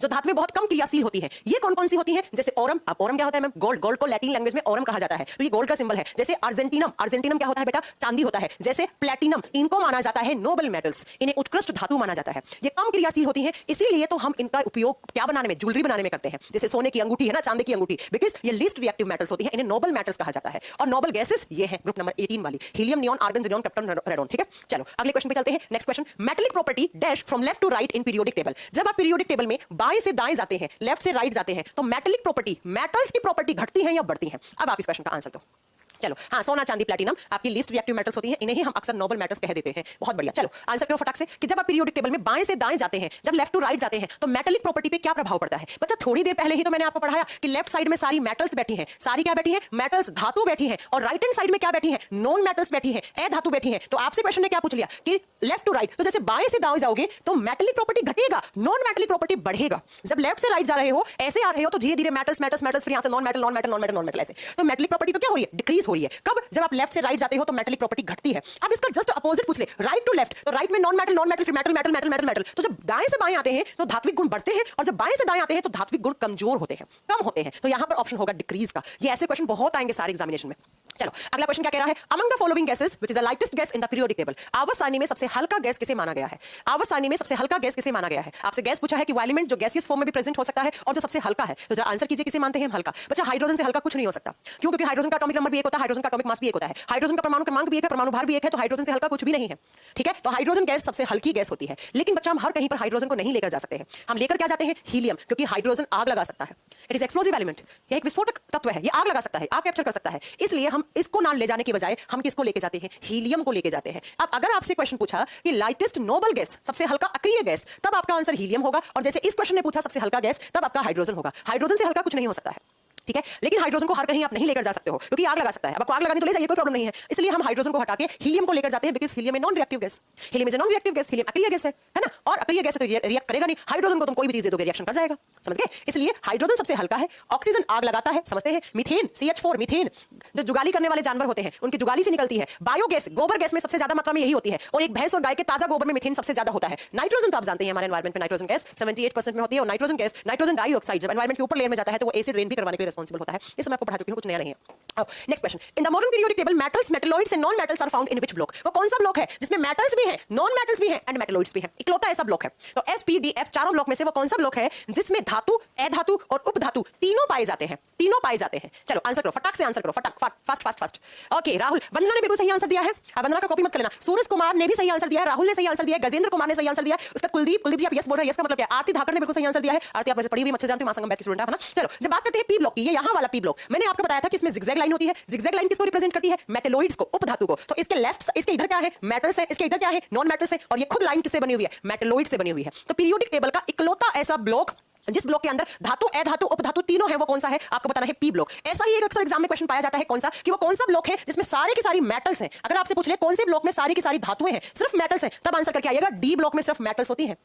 जो धातुएं बहुत कम क्रियाशील होती है। ये कौन कौन सी होती है, जैसे ओरम। अब ओरम क्या होता है मैम, गोल्ड। गोल्ड को लैटिन लैंग्वेज में ओरम कहा जाता है, तो ये गोल्ड का सिंबल है। जैसे अर्जेंटीनम, अर्जेंटीनम क्या होता है बेटा, चांदी होता है। जैसे प्लैटिनम, इनको माना जाता है नोबल मेटल्स, इन्हें उत्कृष्ट धातु माना जाता है। ये कम क्रियाशील होती है, इसीलिए तो हम इनका उपयोग क्या बनाने में, ज्वेलरी बनाने में करते हैं, जैसे सोने की अंगूठी है ना, चांदी की अंगूठी, बिकॉज ये लीस्ट रिएक्टिव मेटल्स होती है, इन्हें नोबल मेटल्स कहा जाता है। और नोबल गैसेस ये है ग्रुप नंबर 18 वाली, helium, neon, argon, zircon, krypton, radon. ठीक है, चलो अगले क्वेश्चन पे चलते हैं। Next question, metallic property dash from left to right in periodic table. जब आप पीरियोडिक टेबल में बाएं से दाएं जाते हैं, लेफ्ट से राइट जाते हैं, तो मेटालिक प्रॉपर्टी, मेटल्स की प्रॉपर्टी घटती है या बढ़ती है। अब आप इस क्वेश्चन का आंसर दो। चलो हाँ, सोना, चांदी, प्लैटिनम आपकी लीस्ट रिएक्टिव मेटल्स होती हैं, इन्हें ही हम अक्सर नोबल मेटल्स कह देते हैं। बहुत बढ़िया, चलो आंसर करो फटाक से कि जब आप पीरियोडिक टेबल में बाएं से दाएं जाते हैं, जब लेफ्ट टू राइट जाते हैं, तो मेटालिक प्रॉपर्टी पे क्या प्रभाव पड़ता है। बच्चा थोड़ी देर पहले ही तो मैंने आपको पढ़ाया कि लेफ्ट साइड में सारी मेटल्स बैठी हैं, सारी क्या बैठी हैं, मेटल्स, धातु बैठी हैं, और राइट हैंड साइड में क्या बैठी हैं, नॉन मेटल्स बैठी हैं, अधातु बैठी हैं। तो आपसे क्वेश्चन ने क्या पूछ लिया कि लेफ्ट टू राइट, तो जैसे बाएं से दाएं जाओगे तो मेटालिक प्रॉपर्टी घटेगा, नॉन मेटालिक प्रॉपर्टी बढ़ेगा। जब लेफ्ट से राइट जा रहे हो, ऐसे आ रहे हो, तो धीरे धीरे मेटल्स मेटल्स मेटल्स, फिर यहां से non metal non metal non metal non metal, ऐसे। तो मेटालिक प्रॉपर्टी तो क्या हो रही है, डिक्रीज हो रही है। कब, जब आप लेफ्ट से राइट जाते हो तो मेटालिक प्रॉपर्टी घटती है। अब इसका जस्ट अपोजिट पूछ ले, राइट टू लेफ्ट, तो राइट में नॉन मेटल फिर metal metal metal metal metal. तो जब दाएं से बाएं आते हैं तो धात्विक गुण बढ़ते हैं, और जब बाएं से दाएं आते हैं तो धात्विक गुण कमजोर होते हैं, कम होते हैं। तो यहां पर ऑप्शन होगा डिक्रीज का। ये ऐसे क्वेश्चन बहुत आएंगे सारे एग्जामिनेशन में। चलो अगला क्वेश्चन क्या कह रहा है, among the following gases which is the lightest gas in the periodic table. आवर्त सारणी में सबसे हल्का गैस किसे माना गया है, आवर्त सारणी में सबसे हल्का गैस किसे माना गया है। आपसे गैस पूछा है कि वो एलिमेंट जो गैसियस फॉर्म में भी प्रेजेंट हो सकता है और जो सबसे हल्का है, तो जरा आंसर कीजिए किसे मानते हैं हम हल्का। बच्चा हाइड्रोजन से हल्का कुछ नहीं हो सकता, क्यों, क्योंकि हाइड्रोजन का एटॉमिक नंबर भी एक होता है, हाइड्रोजन का एटॉमिक मास भी एक होता है, हाइड्रोजन का परमाणु क्रमांक भी एक है, परमाणु भार भी एक है, तो हाइड्रोजन से हल्का कुछ भी नहीं है। ठीक है, तो हाइड्रोजन गैस सबसे हल्की गैस होती है। लेकिन बच्चा हम हर कहीं पर हाइड्रोजन को नहीं लेकर जा सकते हैं, हम लेकर क्या जाते हैं, हीलियम, क्योंकि हाइड्रोजन आग लगा सकता है, इट इज एक्सप्लोसिव एलिमेंट, यह एक विस्फोटक तत्व है, ये आग लगा सकता है, आग कैप्चर कर सकता है। इसलिए हम इसको ना ले जाने के बजाय हम किसको लेके जाते हैं, हीलियम को लेके जाते हैं। अब अगर आपसे क्वेश्चन पूछा कि लाइटेस्ट नोबल गैस, सबसे हल्का अक्रिय गैस, तब आपका आंसर हीलियम होगा, और जैसे इस क्वेश्चन ने पूछा सबसे हल्का गैस, तब आपका हाइड्रोजन होगा। हाइड्रोजन से हल्का कुछ नहीं हो सकता है, ठीक है, लेकिन हाइड्रोजन को हर कहीं आप नहीं लेकर जा सकते हो, क्योंकि आग लगा सकता है। अब आपको आग लगाने तो ले जाइए, कोई प्रॉब्लम नहीं है, इसलिए हम हाइड्रोजन को हटा के हीलियम को लेकर जाते हैं, बिकॉज़ हीलियम में non reactive gas, helium is non reactive gas, helium अक्रिय गैस है ना, और अक्रिय गैस है तो रिएक्ट करेगा नहीं। हाइड्रोजन को तुम कोई भी चीज दे दोगे रिएक्शन कर जाएगा, समझ गए, इसलिए हाइड्रोजन सबसे हल्का है। ऑक्सीजन आग लगाता है, समझते हैं। मीथेन, CH4 मीथेन, जो जुगाली करने वाले जानवर होते हैं उनकी जुगाली से निकलती है। बायोगैस, गोबर गैस में सबसे ज्यादा मात्रा में यही होती है, और एक भैंस और गाय के ताजा गोबर में मीथेन सबसे ज्यादा होता है। नाइट्रोजन तो आप जानते हैं हमारे एनवायरमेंट में नाइट्रोजन गैस 78% में होती है, और नाइट्रोजन गैस, नाइट्रोजन डाइऑक्साइड जब एनवायरमेंट के ऊपर लेयर में जाता है तो वो एसिड रेन भी करवाने के लिए रिस्पांसिबल होता है। इस मैं आपको पढ़ा चुकी हूं, कुछ नया नहीं है। Next question, in the modern periodic table metals, metalloids and non metals are found in which block. वो कौन सा ब्लॉक है जिसमें मेटल्स भी हैं, नॉन मेटल्स भी हैं एंड मेटलॉइड्स भी हैं, इकलौता ऐसा ब्लॉक है। तो SPDF चारों ब्लॉक में से वो कौन सा ब्लॉक है जिसमें धातु, अधातु और उपधातु तीनों पाए जाते हैं, तीनों पाए जाते हैं। चलो आंसर करो, फटाक से आंसर करो, फटाक fast fast fast. Okay, Rahul, Vandana ने बिल्कुल सही आंसर दिया है, वंदना का कॉपी मत कर लेना। सूरज कुमार ने भी सही आंसर दिया है, राहुल ने सही आंसर दिया है, गजेंद्र कुमार ने सही आंसर दिया है, उसका कुलदीप जी आप यस बोल रहे हैं, यस का मतलब क्या है। आरती धाकर ने बिल्कुल सही आंसर दिया है, आरती आप वैसे पढ़ी हुई मच्छर जानती हो, मां संगम बैच की स्टूडेंट है ना। चलो जब बात करते हैं पी ब्लॉक की, ये यहां वाला पी ब्लॉक, मैंने आपको बताया था कि इसमें जिगजैग लाइन होती है। जिगजैग लाइन किसको रिप्रेजेंट करती है, मेटलॉइड्स को, उपधातु को। तो इसके लेफ्ट, इसके इधर क्या है, मेटल्स है, इसके इधर क्या है, नॉन मेटल्स है, और ये खुद लाइन किससे बनी हुई है, मेटलॉइड से बनी हुई है। तो पीरियोडिक टेबल का इकलौता ऐसा ब्लॉक जिस ब्लॉक के अंदर धातु, अधातु, उपधातु तीनों है, वो कौन सा है, आपको बताना है, पी ब्लॉक। ऐसा ही एक अक्सर एग्जाम में क्वेश्चन पाया जाता है, कौन सा, कि वो कौन सा ब्लॉक है जिसमें सारे की सारी मेटल्स हैं। अगर आपसे पूछ ले कौन से ब्लॉक में सारी की सारी धातुएं हैं, सिर्फ मेटल्स हैं, तब आंसर करके आइएगा डी ब्लॉक में सिर्फ मेटल्स होती हैं,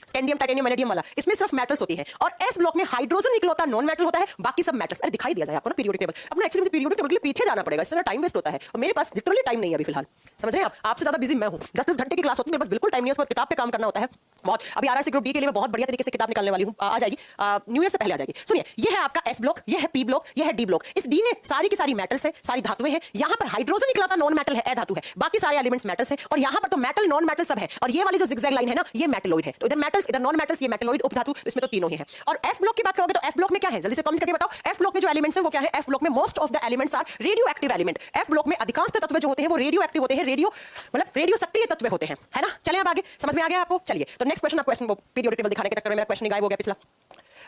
स्कैंडियम, टाइटेनियम, वैनेडियम वाला, इसमें सिर्फ मेटल्स होती है। और एस ब्लॉक में हाइड्रोजन इकलौता नॉन मेटल होता है, बाकी सब मेटल्स। अरे दिखाई दिया जाए आपको ना पीरियोडिक टेबल, अपना एक्चुअली पीरियोडिक टेबल के लिए पीछे जाना पड़ेगा, इससे टाइम वेस्ट होता है, और मेरे पास लिटरली टाइम नहीं है अभी फिलहाल, समझ रहे हैं आप, आपसे ज्यादा बिजी मैं हूं, 10-10 घंटे की क्लास होती है, मेरे पास बिल्कुल टाइम नहीं है, उसको किताब पे काम करना होता है। बहुत अभी आरआरसी ग्रुप डी के लिए मैं बहुत बढ़िया तरीके से किताब निकालने वाली हूँ, आ जाएगी न्यू ईयर से पहले आ जाएगी। सुनिए, ये है आपका एस ब्लॉक, ये है पी ब्लॉक, ये है डी ब्लॉक। इस डी में सारी की सारी मेटल्स है, सारी धातुएं हैं। यहाँ पर हाइड्रोजन इकलौता नॉन मेटल है, अधातु है, बाकी सारे एलिमेंट्स मेटल्स है। और यहाँ पर तो मेटल नॉन मेटल सब है। और ये वाली जो जिगजैग लाइन है ना, ये मेटलोइड है। तो इधर मेटल्स इधर नॉन मेटल्स, ये मेटलोइड उपधातु, इसमें तो तीनों ही है। और एफ ब्लॉक की बात करोगे तो एफ ब्लॉक में क्या है, जल्दी से कमेंट करके बताओ। एफ ब्लॉक में जो एलिमेंट्स है वो क्या है? एफ ब्लॉक में most of the elements are radioactive element. F block में अधिकांश तत्व जो होते हैं वो रेडियो एक्टिव होते हैं, रेडियो मतलब रेडियो सक्रिय तत्व होते हैं, है ना। चलिए अब आगे समझ में आ गया आपको। चलिए तो नेक्स्ट क्वेश्चन, क्वेश्चन वो पीरियोडिक टेबल दिखाने के चक्कर में मेरा क्वेश्चन गायब हो गया पिछला,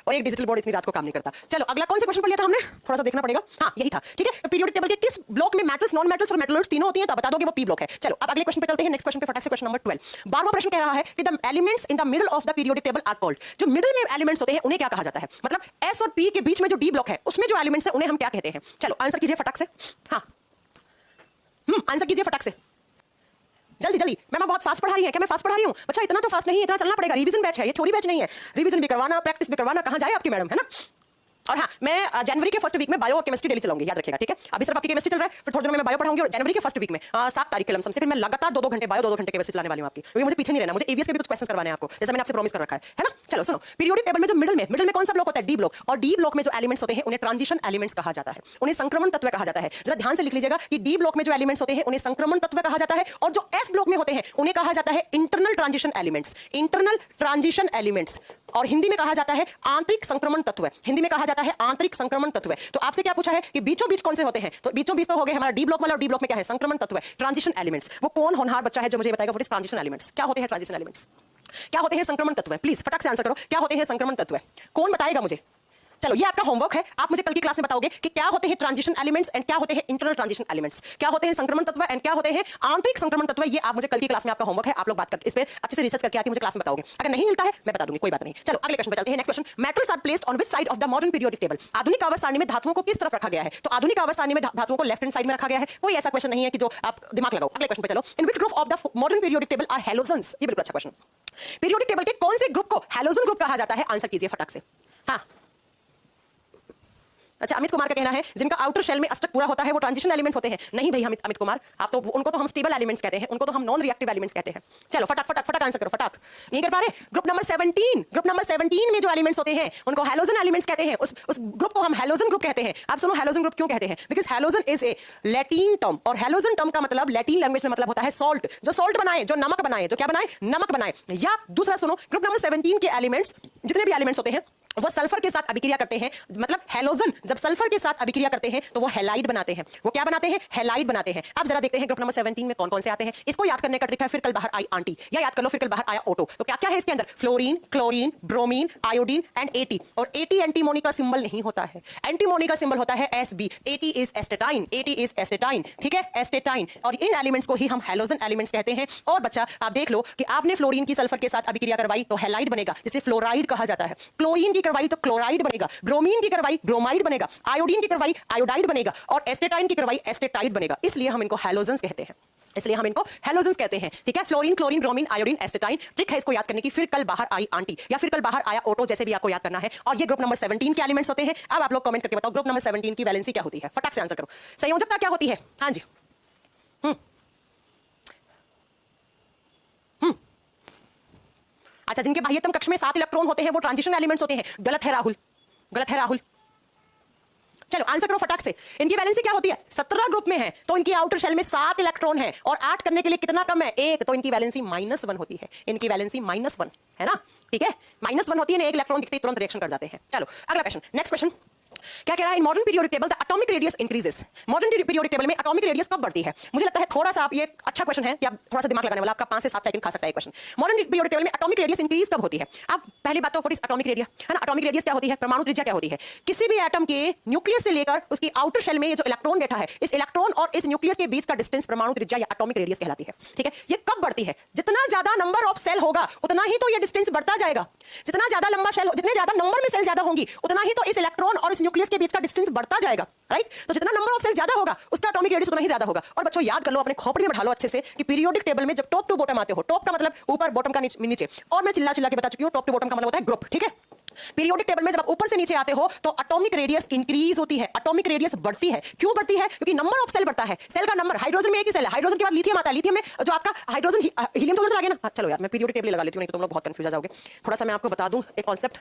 और एक डिजिटल बोर्ड इतनी रात को काम नहीं करता। चलो अगला कौन सा क्वेश्चन पढ़ लिया था हमने, थोड़ा सा देखना पड़ेगा। हाँ यही था, ठीक है। पीरियोडिक टेबल के किस ब्लॉक में मेटल्स नॉन मेटल्स और मेटलोइड्स तीनों होती हैं, तो बता दोगे वो पी ब्लॉक है। चलो अब अगले क्वेश्चन पे चलते हैं। नेक्स्ट क्वेश्चन पे फटाक से क्वेश्चन नंबर 12। 12वां प्रश्न कह रहा है कि the elements in the middle of the periodic table are called. जो मिडिल में एलिमेंट्स होते हैं उन्हें क्या कहा जाता है? मतलब एस और पी के बीच में जो डी ब्लॉक है उसमें जो एलिमेंट्स है उन्हें हम क्या कहते हैं? चलो आंसर कीजिए फटाक से। हाँ आंसर कीजिए फटाक से, जल्दी जल्दी। मैं बहुत फास्ट पढ़ा रही है क्या? मैं फास्ट पढ़ा रही हूँ बच्चा, इतना तो फास्ट नहीं, इतना चलना पड़ेगा। रिवीजन बैच है ये, थ्योरी बैच नहीं है। रिवीजन भी करवाना, प्रैक्टिस भी करवाना, कहाँ जाए आपकी मैडम, है ना। और हाँ, मैं जनवरी के फर्स्ट वीक में बायो और केमिस्ट्री डेली चलाऊंगी, याद रखिएगा, ठीक है। अभी सिर्फ आपकी केमिस्ट्री चल रहा है, फिर थोड़ी देर में मैं बायो पढ़ाऊंगी। और जनवरी के फर्स्ट वीक में 7 तारीख के लमसम से फिर मैं लगातार 2-2 घंटे बायो, 2-2 घंटे केमिस्ट्री चलाने वाली हूँ आपकी, क्योंकि मुझे पीछे नहीं रहना। मुझे एवीएस के भी कुछ क्वेश्चन करवाने हैं आपको, जैसे मैंने आपसे प्रॉमिस कर रखा है ना। चलो सुनो, पीरियोडिक टेबल में जो मिडिल में कौन सा ब्लॉक होता है? D block. और डी ब्लॉक में जो एलिमेंट्स होते हैं उन्हें ट्रांजिशन एलिमेंट्स कहा जाता है, उन्हें संक्रमण तत्व कहा जाता है। जरा ध्यान से लिख लीजिएगा कि डी ब्लॉक में जो एलिमेंट्स होते हैं उन्हें संक्रमण तत्व कहा जाता है, और जो एफ ब्लॉक में होते हैं उन्हें कहा जाता है internal transition elements. Internal transition elements, और हिंदी में कहा जाता है आंतरिक संक्रमण तत्व। हिंदी में कहा जाता है आंतरिक संक्रमण तत्व। तो आपसे क्या पूछा है कि बीचों बीच कौन से होते हैं? तो बीचों बीच तो हो गए हमारा डी ब्लॉक वाला, और डी ब्लॉक में क्या है? संक्रमण तत्व, ट्रांजिशन एलिमेंट्स। वो कौन होनहार बच्चा है जो मुझे बताएगा व्हाट इज ट्रांजिशन एलिमेंट्स? क्या होते हैं ट्रांजिशन एलिमेंट्स? क्या होते हैं संक्रमण तत्व? प्लीज फटाक से आंसर करो, क्या होते हैं संक्रमण तत्व? कौन बताएगा मुझे? चलो ये आपका होमवर्क है, आप मुझे कल की क्लास में बताओगे कि क्या होते हैं ट्रांजिशन एलिमेंट्स एंड क्या होते हैं इंटरनल ट्रांजिशन एलिमेंट्स, क्या होते हैं संक्रमण तत्व एंड क्या होते हैं आंतरिक संक्रमण तत्व। ये आप मुझे कल की क्लास में, आपका होमवर्क है, आप लोग बात करके इस पे अच्छे से रिसर्च करके आके मुझे क्लास में बताओगे। अगर नहीं मिलता है मैं बता दूंगी, कोई बात नहीं। चलो अगले क्वेश्चन पे चलते हैं। Next question, metals are placed on which side of the modern periodic table. आधुनिक आवर्त सारणी में धातुओं को किस तरफ रखा गया है? तो आधुनिक आवर्त सारणी में धातुओं को लेफ्ट हैंड साइड में रखा गया है। कोई ऐसा क्वेश्चन नहीं है कि जो आप दिमाग लगाओ। अगले क्वेश्चन पे चलो, in which group of the modern periodic table are halogens. ये बिल्कुल अच्छा क्वेश्चन। पीरियोडिक टेबल के कौन से ग्रुप को हैलोजन ग्रुप कहा जाता है? आंसर कीजिए फटाक से। हाँ अच्छा, अमित कुमार का कहना है जिनका आउटर शेल में अष्टक पूरा होता है वो ट्रांजिशन एलिमेंट होते हैं। नहीं भाई अमित कुमार, आप तो उनको तो हम स्टेबल एलिमेंट्स कहते हैं, उनको तो हम नॉन रिएक्टिव एलिमेंट्स कहते हैं। चलो फटाक फटाक फटाक आंसर करो, फटाक। नहीं कर पा रहे? ग्रुप नंबर 17, ग्रुप नंबर 17 में जो एलिमेंट्स होते हैं उनको हैलोजन एलिमेंट्स कहते हैं। उस ग्रुप को हम हैलोजन ग्रुप कहते हैं। आप सुनो, हैलोजन ग्रुप क्यों कहते हैं? Because halogen is a Latin term, और हैलोजन टर्म का मतलब लैटिन लैंग्वेज में मतलब होता है सॉल्ट। जो सॉल्ट बनाए, जो नमक बनाए, जो क्या बनाए? नमक बनाए। या दूसरा सुनो, ग्रुप नंबर 17 के एलिमेंट्स, जितने भी एलिमेंट्स होते हैं वो सल्फर के साथ अभिक्रिया करते हैं। मतलब हैलोजन जब सल्फर के साथ अभिक्रिया करते हैं तो वो हैलाइड बनाते हैं। वो क्या बनाते हैं? हैलाइड बनाते हैं। अब जरा देखते हैं ग्रुप नंबर 17 में कौन कौन से आते हैं। इसको याद करने का ट्रिक है, फिर कल बाहर आई आंटी, या याद कर लो फिर कल बाहर आया ऑटो। तो क्या क्या है इसके अंदर? Fluorine, chlorine, bromine, iodine and eighty. और एटी एंटीमोनी का सिंबल नहीं होता है, एंटीमोनी का सिंबल होता है SB. Eighty is astatine, eighty is astatine, ठीक है, एस्टेटाइन। और इन एलिमेंट्स को ही हम हैलोजन एलिमेंट्स कहते हैं। और बच्चा आप देख लो कि आपने फ्लोरीन की सल्फर के साथ अभिक्रिया करवाई तो हैलाइड बनेगा, जिसे फ्लोराइड कहा जाता है। क्लोरीन की करवाई तो क्लोराइड बनेगा, ब्रोमीन की करवाई ब्रोमाइड बनेगा, आयोडीन की करवाई आयोडाइड बनेगा, और एस्टेटाइन की करवाई एस्टेटाइड बनेगा। इसलिए हम इनको हैलोजेंस कहते हैं, इसलिए हम इनको हैलोजेंस कहते हैं, ठीक है। Fluorine, chlorine, bromine, iodine, astatine. Trick है इसको याद करने की, फिर कल बाहर आई आंटी या फिर कल बाहर आया ऑटो, जैसे भी आपको याद करना है। और ये ग्रुप नंबर 17 के एलिमेंट्स होते हैं। अब आप लोग कमेंट करके बताओ ग्रुप नंबर 17 की वैलेंसी क्या होती है? फटाक से आंसर करो। संयोजकता क्या होती है? हाँ जी, अच्छा, जिनके बाह्यतम कक्ष में 7 इलेक्ट्रॉन होते हैं वो ट्रांजिशन एलिमेंट्स होते हैं। गलत है राहुल, गलत है राहुल। चलो आंसर करो फटाक से। इनकी वैलेंसी क्या होती है? 17 ग्रुप में है तो इनकी आउटर शेल में 7 इलेक्ट्रॉन है, और 8 करने के लिए कितना कम है? 1। तो इनकी वैलेंसी -1 होती है। इनकी वैलेंसी -1 है ना, ठीक है, -1 होती है ना। 1 इलेक्ट्रॉन दिखते ही तुरंत रिएक्शन कर जाते हैं। चलो अगला क्वेश्चन, नेक्स्ट क्वेश्चन क्या कह रहा है? In modern periodic table the atomic radius increases. Modern periodic table में एटॉमिक रेडियस कब बढ़ती है? मुझे लगता है थोड़ा सा आप, ये अच्छा क्वेश्चन है कि आप थोड़ा सा दिमाग लगाने वाला, आपका 5 से 7 सेकंड खा सकता है क्वेश्चन। मॉडर्न पीरियोडिक टेबल में एटॉमिक रेडियस इंक्रीज कब होती है? आप पहली बात तो व्हाट इज एटॉमिक रेडियस, है ना। एटॉमिक रेडियस क्या होती है? परमाणु त्रिज्या क्या होती है? किसी भी एटम के न्यूक्लियस से लेकर उसकी आउटर शेल में ये जो इलेक्ट्रॉन बैठा है, इस इलेक्ट्रॉन और इस न्यूक्लियस के बीच का डिस्टेंस परमाणु त्रिज्या या एटॉमिक रेडियस कहलाती है, ठीक है। ये कब बढ़ती है? जितना ज्यादा नंबर ऑफ सेल होगा उतना ही तो ये डिस्टेंस बढ़ता जाएगा। जितना ज्यादा लंबा सेल, जितने ज्यादा नंबर में सेल ज्यादा होंगी उतना ही तो इस इलेक्ट्रॉन और इस न्यूक्लियस के बीच का डिस्टेंस बढ़ता जाएगा, राइट। तो जितना नंबर ऑफ सेल ज्यादा होगा उसका एटॉमिक रेडियस उतना ही ज्यादा होगा। और बच्चों याद कर लो, अपने खोपड़ी में बैठा लो अच्छे से कि पीरियोडिक टेबल में जब टॉप टू बॉटम आते हो, टॉप का मतलब ऊपर, बॉटम का नीचे, और मैं चिल्ला चिल्ला के बता चुकी हूं टॉप टू बॉटम का मतलब होता है ग्रुप, ठीक है। पीरियोडिक टेबल में जब आप ऊपर से नीचे आते हो तो एटॉमिक रेडियस इंक्रीज होती है, एटॉमिक रेडियस बढ़ती है। क्यों बढ़ती है? क्योंकि नंबर ऑफ सेल बढ़ता है। सेल का नंबर, हाइड्रोजन में एक ही सेल है, हाइड्रोजन के बाद लिथियम आता है, लिथियम में जो आपका हाइड्रोजन हीलियम तो उधर से आ गया ना। चलो यार मैं पीरियोडिक टेबल लगा लेती हूं, नहीं तो तुम लोग बहुत कंफ्यूज हो जाओगे। थोड़ा सा मैं आपको बता दूं एक कॉन्सेप्ट,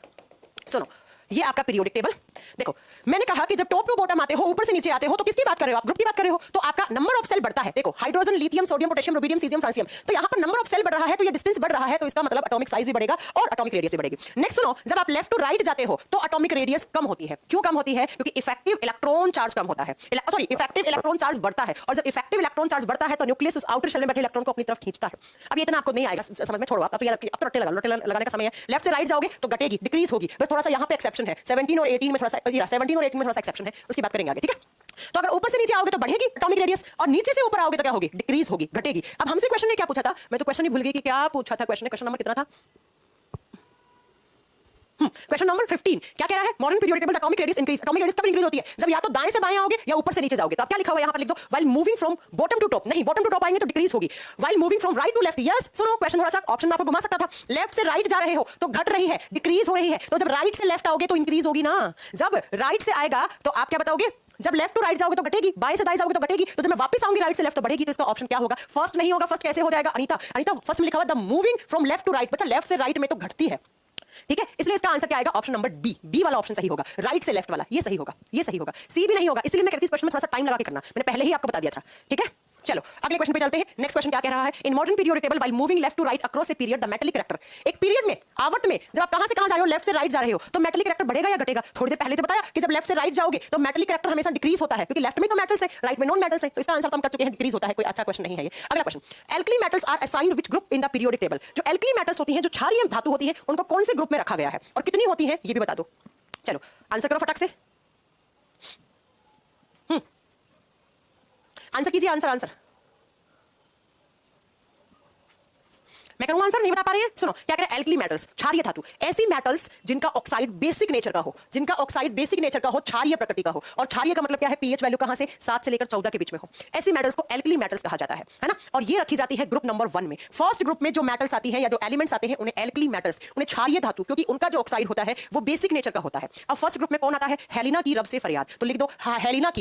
सुनो। ये आपका पीरियोडिक टेबल देखो, मैंने कहा कि जब टॉप टू बॉटम आते हो, ऊपर से नीचे आते हो, तो किसकी बात कर रहे हो आप? ग्रुप की बात कर रहे हो, तो आपका नंबर ऑफ सेल बढ़ता है। देखो hydrogen, lithium, sodium, potassium, rubidium, caesium, francium, तो यहां पर नंबर ऑफ सेल बढ़ रहा है, तो ये डिस्टेंस बढ़ रहा है, तो इसका मतलब एटॉमिक साइज भी बढ़ेगा और एटॉमिक रेडियस भी बढ़ेगी। नेक्स्ट सुनो, जब आप लेफ्ट टू राइट जाते हो तो एटॉमिक रेडियस कम होती है। क्यों कम होती है? क्योंकि इफेक्टिव इलेक्ट्रॉन चार्ज कम होता है, सॉरी इफेक्टिव इलेक्ट्रॉन चार्ज बढ़ता है, और जब इफेक्टिव इलेक्ट्रॉन चार्ज बढ़ता है तो न्यूक्लियस उस आउटर शेल में बैठे इलेक्ट्रॉन को अपनी तरफ खींचता है। अब ये इतना आपको नहीं आएगा समझ में, छोड़ो आप, अब तो रट्टे लगाने का समय है। लेफ्ट से राइट जाओगे तो घटेगी, डिक्रीज होगी, बस थोड़ा सा यहां पे एक्सेप्शन है, 17 और 18 में थोड़ा सा, 17 और 18 में थोड़ा सा एक्सेप्शन है, उसकी बात करेंगे आगे, ठीक है। तो अगर ऊपर से नीचे आओगे तो बढ़ेगी एटॉमिक रेडियस, और नीचे से ऊपर आओगे तो क्या होगी? डिक्रीज होगी, घटेगी। अब हमसे क्वेश्चन ने क्या पूछा था? मैं तो क्वेश्चन ही भूल गई कि क्या पूछा था क्वेश्चन ने। क्वेश्चन नंबर कितना था? क्वेश्चन नंबर 15 क्या कह रहा है? Modern periodic table atomic radius increase, atomic radius तब इंक्रीज होती है जब या तो दाएं से बाएं आओगे या ऊपर से नीचे जाओगे। तो अब क्या लिखा हुआ है यहां पर लिख दो, while moving from bottom to top, नहीं बॉटम टू टॉप आएंगे तो डिक्रीज होगी, while moving from right to left. Yes सुनो, क्वेश्चन थोड़ा सा ऑप्शन में आपको घुमा सकता था, लेफ्ट से राइट जा रहे हो तो घट रही है, डिक्रीज हो रही है, तो जब राइट से लेफ्ट आओगे तो इंक्रीज होगी ना। जब राइट से आएगा तो आप क्या बताओगे? जब लेफ्ट टू राइट जाओगे तो घटेगी, बाएं से दाएं जाओगे तो घटेगी, तो जब मैं वापस आऊंगी राइट से लेफ्ट तो बढ़ेगी। तो इसका ऑप्शन क्या होगा? फर्स्ट नहीं होगा। फर्स्ट कैसे हो जाएगा अनीता? अनीता फर्स्ट में लिखा हुआ the moving from left to right, बच्चा लेफ्ट से राइट में तो घटती है, ठीक है, इसलिए इसका आंसर क्या आएगा? ऑप्शन नंबर बी, बी वाला ऑप्शन सही होगा, राइट से लेफ्ट वाला, ये सही होगा, ये सही होगा। सी भी नहीं होगा, इसलिए मैं कहती हूं इस क्वेश्चन में थोड़ा सा टाइम लगा के करना, मैंने पहले ही आपको बता दिया था, ठीक है। चलो अगले क्वेश्चन पे चलते हैं। नेक्स्ट क्वेश्चन क्या कह रहा है? In modern periodic table while moving left to right across a period the metallic character, एक पीरियड में, आवर्त में, जब आप कहां से कहां जा रहे हो, लेफ्ट से राइट जा रहे हो, तो मेटालिक कैरेक्टर बढ़ेगा या घटेगा? थोड़ी देर पहले तो बताया कि जब लेफ्ट से राइट जाओगे तो मेटालिक कैरेक्टर हमेशा डिक्रीज होता है, क्योंकि लेफ्ट में तो मेटल्स है, राइट में नॉन मेटल्स है, तो इसका आंसर तो हम कर चुके हैं, डिक्रीज होता है, कोई अच्छा क्वेश्चन नहीं है ये। अगला question, alkali metals are assigned which group in the periodic table, जो एल्कली मेटल्स होती हैं, जो क्षारीय धातु होती है, उनको कौन से ग्रुप में रखा गया है और कितनी होती है ये भी बता दो। चलो आंसर करो फटाक से, आंसर कीजिए, आंसर आंसर मैं करूंगा आंसर, नहीं बता पा रहे हैं? सुनो क्या कह रहे हैं? एल्कली मेटल्स, क्षारीय धातु, ऐसी मेटल्स जिनका ऑक्साइड बेसिक नेचर का हो, जिनका ऑक्साइड बेसिक नेचर का हो, क्षारीय प्रकृति का हो, और क्षारीय का मतलब क्या है? पीएच वैल्यू कहां से 7 से लेकर 14 के बीच में हो, ऐसी मेटल्स को एल्कली मेटल्स कहा जाता है ना। और ये रखी जाती है ग्रुप नंबर 1 में। फर्स्ट ग्रुप में जो मेटल्स आती हैं या जो एलिमेंट्स आते हैं उन्हें एल्कली मेटल्स, उन्हें क्षारीय धातु, क्योंकि उनका जो ऑक्साइड होता है वो बेसिक नेचर का होता है। अब फर्स्ट ग्रुप में कौन आता है? हेलिना की रब से फरियाद, तो लिख दो हेलिना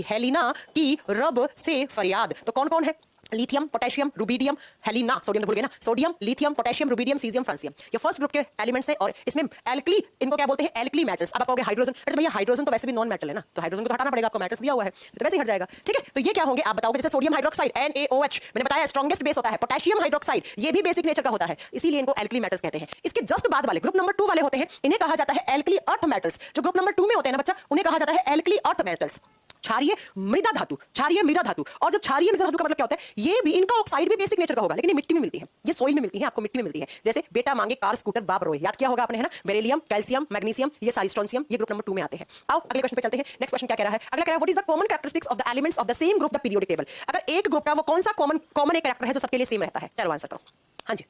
की रब से फरियाद। तो कौन कौन है? लिथियम, पोटेशियम, रुबिडियम, हेलिना, सोडियम तो भूल गए ना, sodium, lithium, potassium, rubidium, caesium, francium, ये फर्स्ट ग्रुप के एलिमेंट्स हैं। और इसमें एल्कली, इनको क्या बोलते हैं? Alkali metals. अब आप कहोगे हाइड्रोजन, अरे भैया हाइड्रोजन तो वैसे भी नॉन मेटल है ना, तो हाइड्रोजन को तो हटाना पड़ेगा, आपको मेटल्स दिया हुआ है तो वैसे ही हट जाएगा, ठीक है। तो ये क्या होंगे आप बताओगे? जैसे सोडियम हाइड्रोक्साइड NaOH, मैंने बताया स्ट्रॉन्गेस्ट बेस होता है, पोटेशियम हाइड्रोक्साइड ये भी बेसिक नेचर का होता है, इसीलिए इनको एल्कली मेटल्स कहते हैं। इसके जस्ट बाद वाले ग्रुप नंबर 2 वाले होते हैं, इन्हें कहा जाता है एल्कली अर्थ मेटल्स। जो ग्रुप नंबर 2 में होते हैं ना बच्चा, उन्हें कहा जाता है एल्कली अर्थ मेटल्स, क्षारीय मृदा धातु, क्षारीय मृदा धातु। और जब क्षारीय मृदा धातु का मतलब क्या होता है? ये भी, इनका ऑक्साइड भी बेसिक नेचर का होगा, लेकिन ये मिट्टी में मिलती है, ये सोइल में मिलती है, आपको मिट्टी में मिलती है। जैसे बेटा मांगे कार स्कूटर बाप रोए, याद किया होगा आपने है ना, बेरिलियम, कैल्शियम, मैग्नीशियम, ये सारी स्ट्रोंसियम, ये ग्रुप नंबर 2 में आते हैं। आओ अगले क्वेश्चन पे चलते हैं। नेक्स्ट क्वेश्चन क्या कह रहा है? अगला कह रहा है what is the common characteristics of the elements of the same group the periodic table. अगर एक ग्रुप का वो कौन सा कॉमन एक कैरेक्टर है जो सबके लिए सेम रहता है? चलो आंसर करो, हाँ जी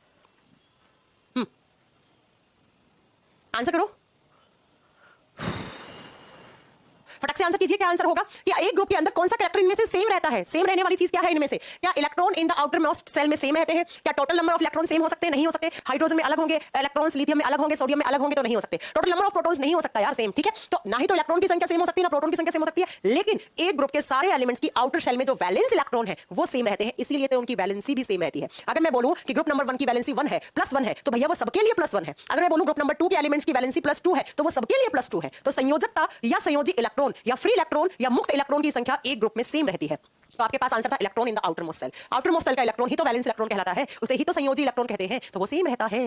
आंसर करो, फटक से आंसर कीजिए, क्या आंसर होगा? कि एक ग्रुप के अंदर कौन सा कैरेक्टर इनमें से सेम रहता है? सेम रहने वाली चीज क्या है इनमें से? क्या electron in the outermost shell में सेम रहते हैं? क्या total number of electron same हो सकते हैं? नहीं हो सकते। हाइड्रोजन में अलग होंगे इलेक्ट्रॉन्स, लिथियम में अलग होंगे, सोडियम में अलग होंगे, तो नहीं हो सकते। टोटल नंबर ऑफ प्रोटॉन्स नहीं हो सकता यार सेम, ठीक है। तो ना ही तो इलेक्ट्रॉन की संख्या सेम हो सकती है, ना प्रोटॉन की संख्या सेम हो सकती है, लेकिन एक ग्रुप के सारे एलिमेंट्स की आउटर शेल में जो वैलेंस इलेक्ट्रॉन है वो सेम रहते हैं, इसीलिए तो उनकी वैलेंसी भी सेम रहती है। अगर मैं बोलूं कि ग्रुप नंबर 1 की वैलेंसी 1 है, +1 है, तो भैया वो सबके लिए +1 है। अगर मैं बोलूं ग्रुप नंबर 2 के एलिमेंट्स की वैलेंसी +2 है, तो वो सबके लिए +2 है। तो संयोजकता या संयोजी इलेक्ट्रॉन या फ्री इलेक्ट्रॉन या मुक्त इलेक्ट्रॉन की संख्या एक ग्रुप में सेम रहती है। तो आपके पास आंसर था electron in the outermost shell. Outermost shell का इलेक्ट्रॉन ही तो वैलेंस इलेक्ट्रॉन कहलाता है, उसे ही तो संयोजी इलेक्ट्रॉन कहते हैं, तो वो सेम रहता है।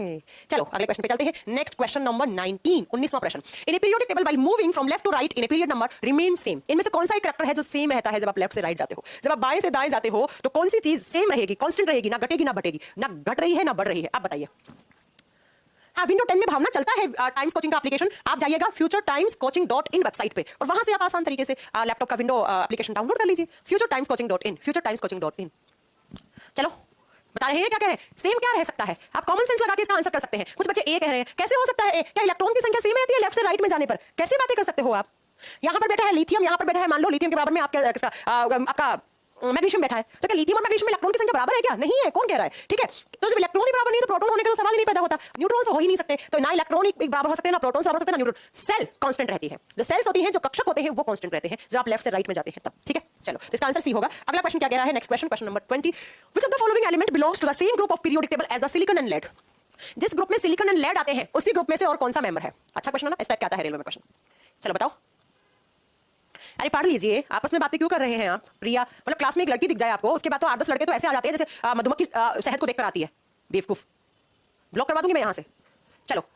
चलो अगले क्वेश्चन पे चलते हैं। नेक्स्ट क्वेश्चन नंबर 19, 19वां प्रश्न। In a periodic table while moving from left to right in a period number remain same. इनमें से कौन सा एक कैरेक्टर है जो सेम रहता है जब आप लेफ्ट से राइट जाते हो? जब आप बाएं से दाएं जाते हो तो कौन सी चीज सेम रहेगी, कांस्टेंट रहेगी, ना घटेगी ना बढ़ेगी, ना घट रही है ना बढ़ रही है? आप बताइए। हाँ, विंडो 10 में भावना चलता है टाइम्स कोचिंग का एप्लीकेशन, आप जाइएगा futuretimescoaching.in वेबसाइट पे और वहां से आप आसान तरीके से लैपटॉप का विंडो एप्लीकेशन डाउनलोड कर लीजिए, futuretimescoaching.in, futuretimescoaching.in। चलो बता रहे हैं क्या कह रहे हैं? सेम क्या रह सकता है? आप कॉमन सेंस लगा के इसका आंसर कर सकते हैं। कुछ बच्चे ए कह रहे हैं, कैसे हो सकता है? क्या इलेक्ट्रॉन की संख्या सेम रहती है लेफ्ट से राइट में जाने पर? कैसे बातें कर सकते हो आप? यहां पर बैठा है लिथियम, यहां पर बैठा है, मान लो लिथियम के बराबर में आपका मैग्नीशियम बैठा है, तो क्या लिथियम और मैग्नीशियम में इलेक्ट्रॉन की संख्या बराबर है क्या? नहीं है, कौन कह रहा है? ठीक है, तो जब इलेक्ट्रॉन ही बराबर नहीं तो प्रोटॉन होने का तो सवाल ही नहीं पैदा होता, न्यूट्रॉन्स तो हो ही नहीं सकते, तो ना इलेक्ट्रॉन ही बराबर हो सकते हैं, ना प्रोटॉन्स बराबर हो सकते हैं, ना न्यूट्रॉन। सेल कांस्टेंट रहती है, जो सेल्स होती हैं, जो कक्षक होते हैं वो कांस्टेंट रहते हैं जब आप लेफ्ट से राइट में जाते हैं तब। ठीक है, चलो तो इसका आंसर सी होगा। अगला क्वेश्चन क्या कह रहा है? Next question, question number 20, which of the following element belongs to the same group of periodic table as the silicon and lead? जिस ग्रुप में सिलिकॉन एंड लेड आते हैं उसी ग्रुप में से और कौन सा मेंबर है? अच्छा क्वेश्चन है ना, इस टाइप क्या आता है रेलवे में क्वेश्चन। चलो बताओ, अरे पढ़ लीजिए, आपस में बातें क्यों कर रहे हैं आप? प्रिया, मतलब क्लास में एक लड़की दिख जाए आपको, उसके बाद तो 8-10 लड़के तो ऐसे आ जाते हैं जैसे मधुमक्खी शहद को देखकर आती है। बेवकूफ, ब्लॉक करवा दूंगी मैं यहां से। चलो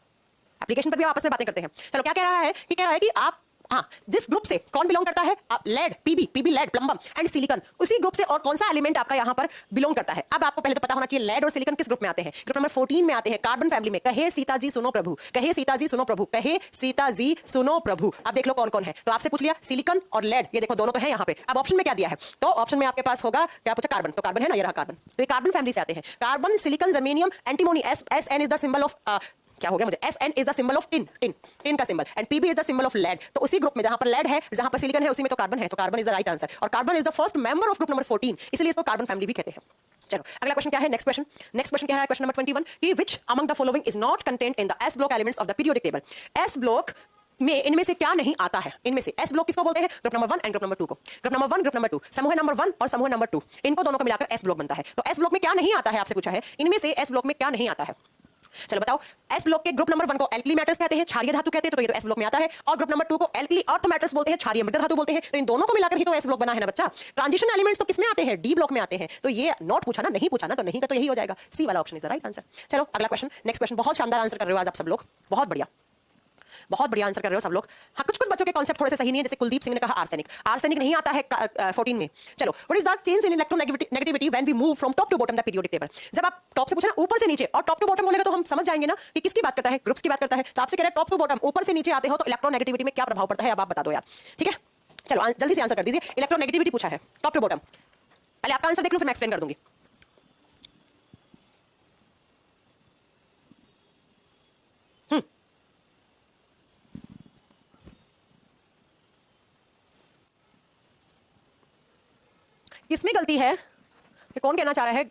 एप्लीकेशन पर भी आपस में बातें करते हैं। चलो क्या कह रहा है कि कह रहा है कि आप, हाँ, जिस ग्रुप से कौन बिलोंग करता है? Lead, Pb lead, plumbum and silicon, उसी ग्रुप से और कौन सा एलिमेंट आपका यहां पर बिलोंग करता है? अब आपको पहले तो पता होना चाहिए लेड और सिलिकॉन किस ग्रुप में आते हैं। ग्रुप नंबर 14 में आते हैं, कार्बन फैमिली में। कहे सीता जी सुनो प्रभु, कहे सीता जी सुनो प्रभु, कहे सीता जी सुनो प्रभु। अब देख लो कौन कौन है, तो आपसे पूछ लिया सिलिकॉन और लेड, ये देखो दोनों तो है यहाँ पे। अब ऑप्शन में क्या दिया है? तो ऑप्शन में आपके पास होगा क्या पूछा? कार्बन, तो कार्बन है ना, ये रहा कार्बन, तो ये कार्बन फैमिली से आते हैं। Carbon, silicon, germanium, antimony, SN is the symbol of, क्या हो गया मुझे, SN is the symbol of tin का symbol, and PB is the symbol of lead. तो उसी ग्रुप में जहां पर लेड है, जहां पर सिलिकॉन है, उसी में तो कार्बन है, तो carbon is the right answer. और carbon is the first member of group number 14, इसलिए इसको कार्बन फैमिली भी कहते हैं। चलो अगला क्वेश्चन क्या है? नेक्स्ट क्वेश्चन, क्या है? क्वेश्चन नंबर 21 कि which among the following is not contained in the S block elements of the periodic table? S block में इनमें से क्या नहीं आता है? इनमें से S ब्लॉक किसको बोलते हैं? Group number 1 and group number 2 को। ग्रुप नंबर 1, ग्रुप नंबर 2, समूह नंबर 1 और समूह नंबर 2, इनको दोनों को मिलाकर S ब्लॉक बनता है। तो S ब्लॉक में क्या नहीं आता है आपसे पूछा है, इनमें से S ब्लॉक में क्या नहीं आता है? चलो बताओ, एस ब्लॉक के ग्रुप नंबर 1 को एल्कली मेटल्स कहते हैं, क्षारीय धातु कहते हैं, तो ये तो एस ब्लॉक में आता है। और ग्रुप नंबर 2 को एल्कली अर्थ मेटल्स बोलते हैं, क्षारीय मृत धातु बोलते हैं, तो इन दोनों को मिलाकर ही तो एस ब्लॉक बना है ना बच्चा। ट्रांजिशन एलिमेंट्स तो किसमें आते हैं? डी ब्लॉक में आते हैं। तो ये नॉट पूछा ना, नहीं पूछा ना, तो नहीं का तो यही हो जाएगा, सी वाला option is the right answer. चलो अगला क्वेश्चन, नेक्स्ट क्वेश्चन। बहुत शानदार आंसर कर रहे हो आज आप सब लोग, बहुत बढ़िया, बहुत बढ़िया आंसर कर रहे हो सब लोग। हाँ, कुछ बच्चों के कॉन्सेप्ट थोड़े से सही नहीं है, जैसे कुलदीप सिंह ने कहा आर्सेनिक, आर्सेनिक नहीं आता है 14 में। चलो, what is the change in electronegativity when we move from top to bottom the periodic table? जब आप टॉप से पूछा ना, ऊपर से नीचे, और टॉप टू बॉटम बोलेगा तो हम समझ जाएंगे ना कि किसकी बात करता है, ग्रुप्स की बात करता है। तो आपसे कह रहे हैं टॉप टू बॉटम, ऊपर से नीचे आते हो तो इलेक्ट्रोनेगेटिविटी में क्या प्रभाव पड़ता है, अब आप बता दो यार। ठीक है, चलो जल्दी से आंसर कर दीजिए। इलेक्ट्रोनेगेटिविटी पूछा है टॉप टू बॉटम, पहले आपका आंसर देख लो फिर मैं एक्सप्लेन कर दूंगी। किसमें गलती है, ये कौन कहना चाह रहा है?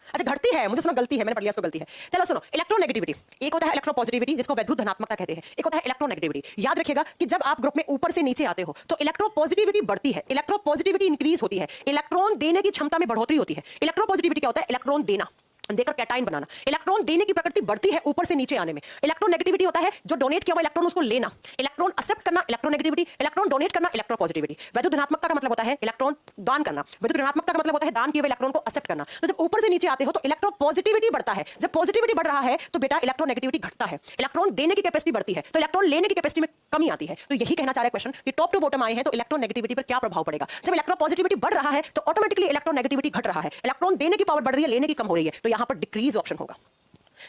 अच्छा घटती है, मुझे सुना गलती है, मैंने पढ़ लिया इसको गलती है। चलो सुनो, इलेक्ट्रोनेगेटिविटी, एक होता है इलेक्ट्रोपॉजिटिविटी जिसको वैद्युत धनात्मकता कहते हैं, एक होता है इलेक्ट्रोनेगेटिविटी। याद रखिएगा कि जब आप ग्रुप में ऊपर से नीचे आते हो तो इलेक्ट्रोपॉजिटिविटी बढ़ती है, इलेक्ट्रोपॉजिटिविटी इंक्रीज होती है, इलेक्ट्रॉन देने की क्षमता में बढ़ोतरी होती है। इलेक्ट्रोपॉजिटिविटी क्या होता है? इलेक्ट्रॉन देना, देकर कैटाइन बनाना। इलेक्ट्रॉन देने की प्रकृति बढ़ती है ऊपर से नीचे आने में। इलेक्ट्रोनेगेटिविटी होता है जो डोनेट किया हुआ इलेक्ट्रॉन उसको लेना, इलेक्ट्रॉन एक्सेप्ट करना इलेक्ट्रोनेगेटिविटी, इलेक्ट्रॉन डोनेट करना इलेक्ट्रोपॉजिटिविटी। वैद्युत धनात्मकता का मतलब होता है इलेक्ट्रॉन दान करना, वैद्युत ऋणात्मकता का मतलब होता है दान किए हुए इलेक्ट्रॉन को एक्सेप्ट करना। तो जब ऊपर से नीचे आते हो तो इलेक्ट्रोपॉजिटिविटी बढ़ता है, जब पॉजिटिविटी बढ़ रहा है तो बेटा इलेक्ट्रोनेगेटिविटी घटता है। इलेक्ट्रॉन देने की कैपेसिटी बढ़ती है तो इलेक्ट्रॉन लेने की कैपेसिटी में कमी आती है। तो यही कहना चाह रहा है क्वेश्चन कि टॉप टू बॉटम आए हैं तो इलेक्ट्रोनेगेटिविटी पर क्या प्रभाव पड़ेगा। जब इलेक्ट्रोपॉजिटिविटी बढ़ रहा है तो ऑटोमेटिकली इलेक्ट्रोनेगेटिविटी घट रहा है, इलेक्ट्रॉन देने की पावर बढ़ रही है, लेने की कम हो रही है, तो यहां पर डिक्रीज ऑप्शन होगा,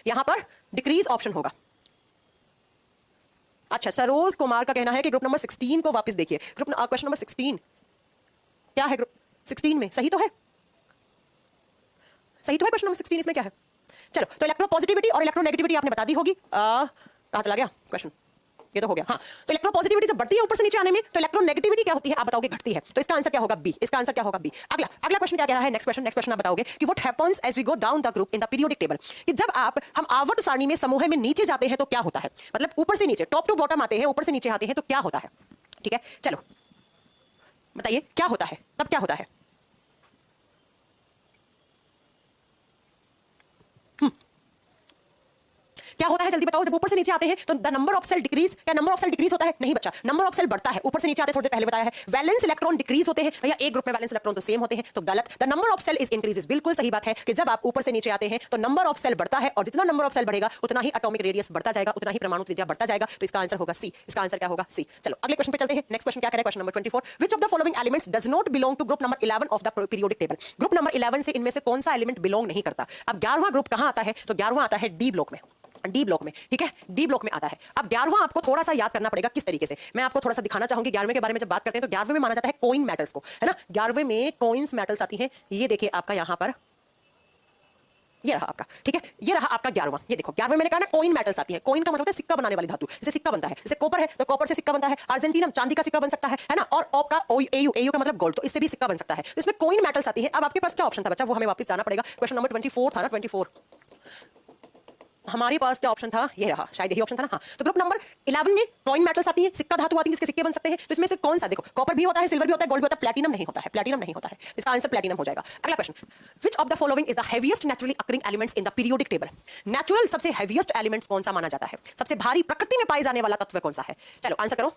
यहां पर डिक्रीज ऑप्शन होगा। अच्छा, सरोज कुमार का कहना है कि ग्रुप नंबर 16 को वापस देखिए। ग्रुप क्वेश्चन नंबर 16 क्या है? ग्रुप 16 में सही तो है, सही तो है क्वेश्चन नंबर 16, इसमें क्या है? चलो, तो इलेक्ट्रोपॉजिटिविटी और इलेक्ट्रोनेगेटिविटी आपने बता दी होगी। कहां चला गया क्वेश्चन? ये तो हो गया। हाँ, तो इलेक्ट्रोपॉजिटिविटी जब बढ़ती है ऊपर से नीचे आने में तो इलेक्ट्रोनेगेटिविटी क्या होती है आप बताओगे? घटती है। तो इसका आंसर क्या होगा? बी। इसका आंसर क्या होगा? बी। अगला क्वेश्चन क्या कह रहा है? नेक्स्ट क्वेश्चन आप बताओगे कि what happens as we go down the group in the periodic table? कि जब हम आवर्त सारणी में समूह में नीचे जाते हैं तो क्या होता है? मतलब ऊपर से नीचे, टॉप टू बॉटम आते हैं, ऊपर से नीचे आते हैं तो क्या होता है? ठीक है, चलो बताइए क्या होता है, तब क्या होता है? क्या होता है जल्दी बताओ। जब ऊपर से नीचे आते हैं तो the number of shell decrease, क्या नंबर ऑफ सेल डिक्रीज होता है? नहीं बच्चा, नंबर ऑफ सेल बढ़ता है। ऊपर से नीचे आते थोड़ी देर पहले बताया है। वैलेंस इलेक्ट्रॉन डिक्रीज होते हैं भैया, एक ग्रुप में वैलेंस इलेक्ट्रॉन तो सेम होते हैं, तो गलत। The number of shell is increases, बिल्कुल सही बात है कि जब आप ऊपर से नीचे आते हैं तो नंबर ऑफ सेल बढ़ता है, और जितना नंबर ऑफ सेल बढ़ेगा उतना ही एटॉमिक रेडियस बढ़ता जाएगा, उतना ही परमाणु त्रिज्या बढ़ता जाएगा। तो इसका आंसर होगा सी। इसका आंसर क्या होगा? सी। चलो अगले क्वेश्चन पे चलते हैं। नेक्स्ट क्वेश्चन क्या कह रहा है? Question number 24, which of the following elements does not belong to group number 11 of the periodic table? Group number 11 से इनमें से कौन सा एलिमेंट बिलोंग नहीं करता? अब 11वां ग्रुप कहां आता है? तो 11वां आता है डी ब्लॉक में, डी ब्लॉक में। ठीक है, डी ब्लॉक में आता है। अब 11वां आपको थोड़ा सा याद करना पड़ेगा किस तरीके से, मैं आपको थोड़ा सा दिखाना चाहूंगी। 11वें के बारे में जब बात करते हैं तो 11वें में माना जाता है कॉइन मेटल्स को, है ना। 11वें में कॉइन्स मेटल्स आती हैं, ये देखिए आपका यहां पर ये रहा आपका, ठीक है। ये रहा आपका 11वां। ये देखो 11वें मैंने कहा ना कॉइन मेटल्स आती है। कॉइन का मतलब है सिक्का बनाने वाली धातु, जैसे सिक्का बनता है, जैसे कॉपर है तो कॉपर से सिक्का बनता है, अर्जेंटीनम चांदी का सिक्का बन सकता है ना, और ऑप का एयू का मतलब गोल्ड, तो इससे भी सिक्का बन सकता है। तो इसमें कॉइन मेटल्स आती है। अब आपके पास क्या ऑप्शन था बच्चा, वो हमें वापस जाना पड़ेगा। क्वेश्चन नंबर 24 था ना, 24 हमारे पास क्या ऑप्शन था, ये रहा, शायद यही ऑप्शन था ना। हाँ, तो ग्रुप नंबर 11 में कॉइन मेटल्स आती है, सिक्का धातु आती है जिसके सिक्के बन सकते हैं। तो इसमें से कौन सा, देखो कॉपर भी होता है, सिल्वर भी होता है, गोल्ड भी होता है, प्लैटिनम नहीं होता है, प्लैटिनम नहीं होता है। इसका आंसर प्लैटिनम हो जाएगा। अगला question, which of the following is the heaviest naturally occurring elements in the periodic table. Natural सबसे हेवीएस्ट एलिमेंट्स कौन सा माना जाता है, सबसे भारी प्रकृति में पाए जाने वाला तत्व कौन सा है। चलो आंसर करो।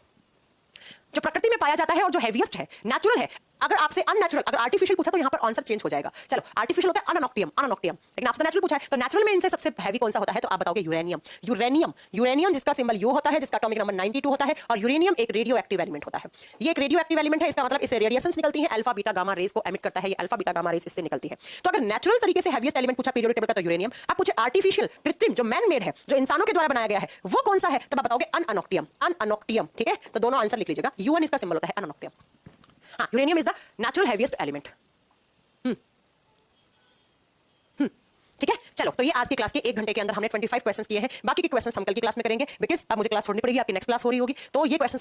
जो प्रकृति में पाया जाता है और जो हेवीएस्ट है, नेचुरल है। अगर आपसे अननेचुरल, अगर आर्टिफिशियल पूछा तो यहां पर आंसर चेंज हो जाएगा। चलो आर्टिफिशियल होता है अनअनोक्टियम, अनअनोक्टियम, लेकिन आपसे नेचुरल पूछा है तो नेचुरल में इनसे सबसे हैवी कौन सा होता है, तो आप बताओगे यूरेनियम। यूरेनियम, यूरेनियम जिसका सिंबल यू होता है, जिसका एटॉमिक नंबर 92 होता है, और यूरेनियम एक रेडियो एक्टिव एलिमेंट होता है। ये एक रेडियो एक्टिव एलिमेंट है, इसका मतलब इससे रेडिएशंस निकलती हैं, अल्फा बीटा गामा रेज को एमिट करता है, ये अल्फा बीटा गामा रेज इससे निकलती है। तो अगर नेचुरल तरीके से हेवीएस्ट एलिमेंट पूछा पीरियोडिक टेबल का तो यूरेनियम। आप पूछे आर्टिफिशियल, कृत्रिम, जो मैन मेड है, जो इंसानों के द्वारा बनाया गया है, वो कौन सा है, तब आप बताओगे अनअनोक्टियम, अनअनोक्टियम, ठीक है। तो दोनों आंसर लिख लीजिएगा, यूएन इसका सिंबल होता है, अनअनोक्टियम। हाँ, uranium is the natural heaviest element. ठीक है। चलो तो ये आज की क्लास के 1 घंटे के अंदर हमने 25 क्वेश्चंस किए हैं। बाकी के क्वेश्चंस हम कल की क्लास में करेंगे, बिकॉज अब मुझे क्लास छोड़नी पड़ेगी, आपकी नेक्स्ट क्लास हो रही होगी, तो ये क्वेश्चंस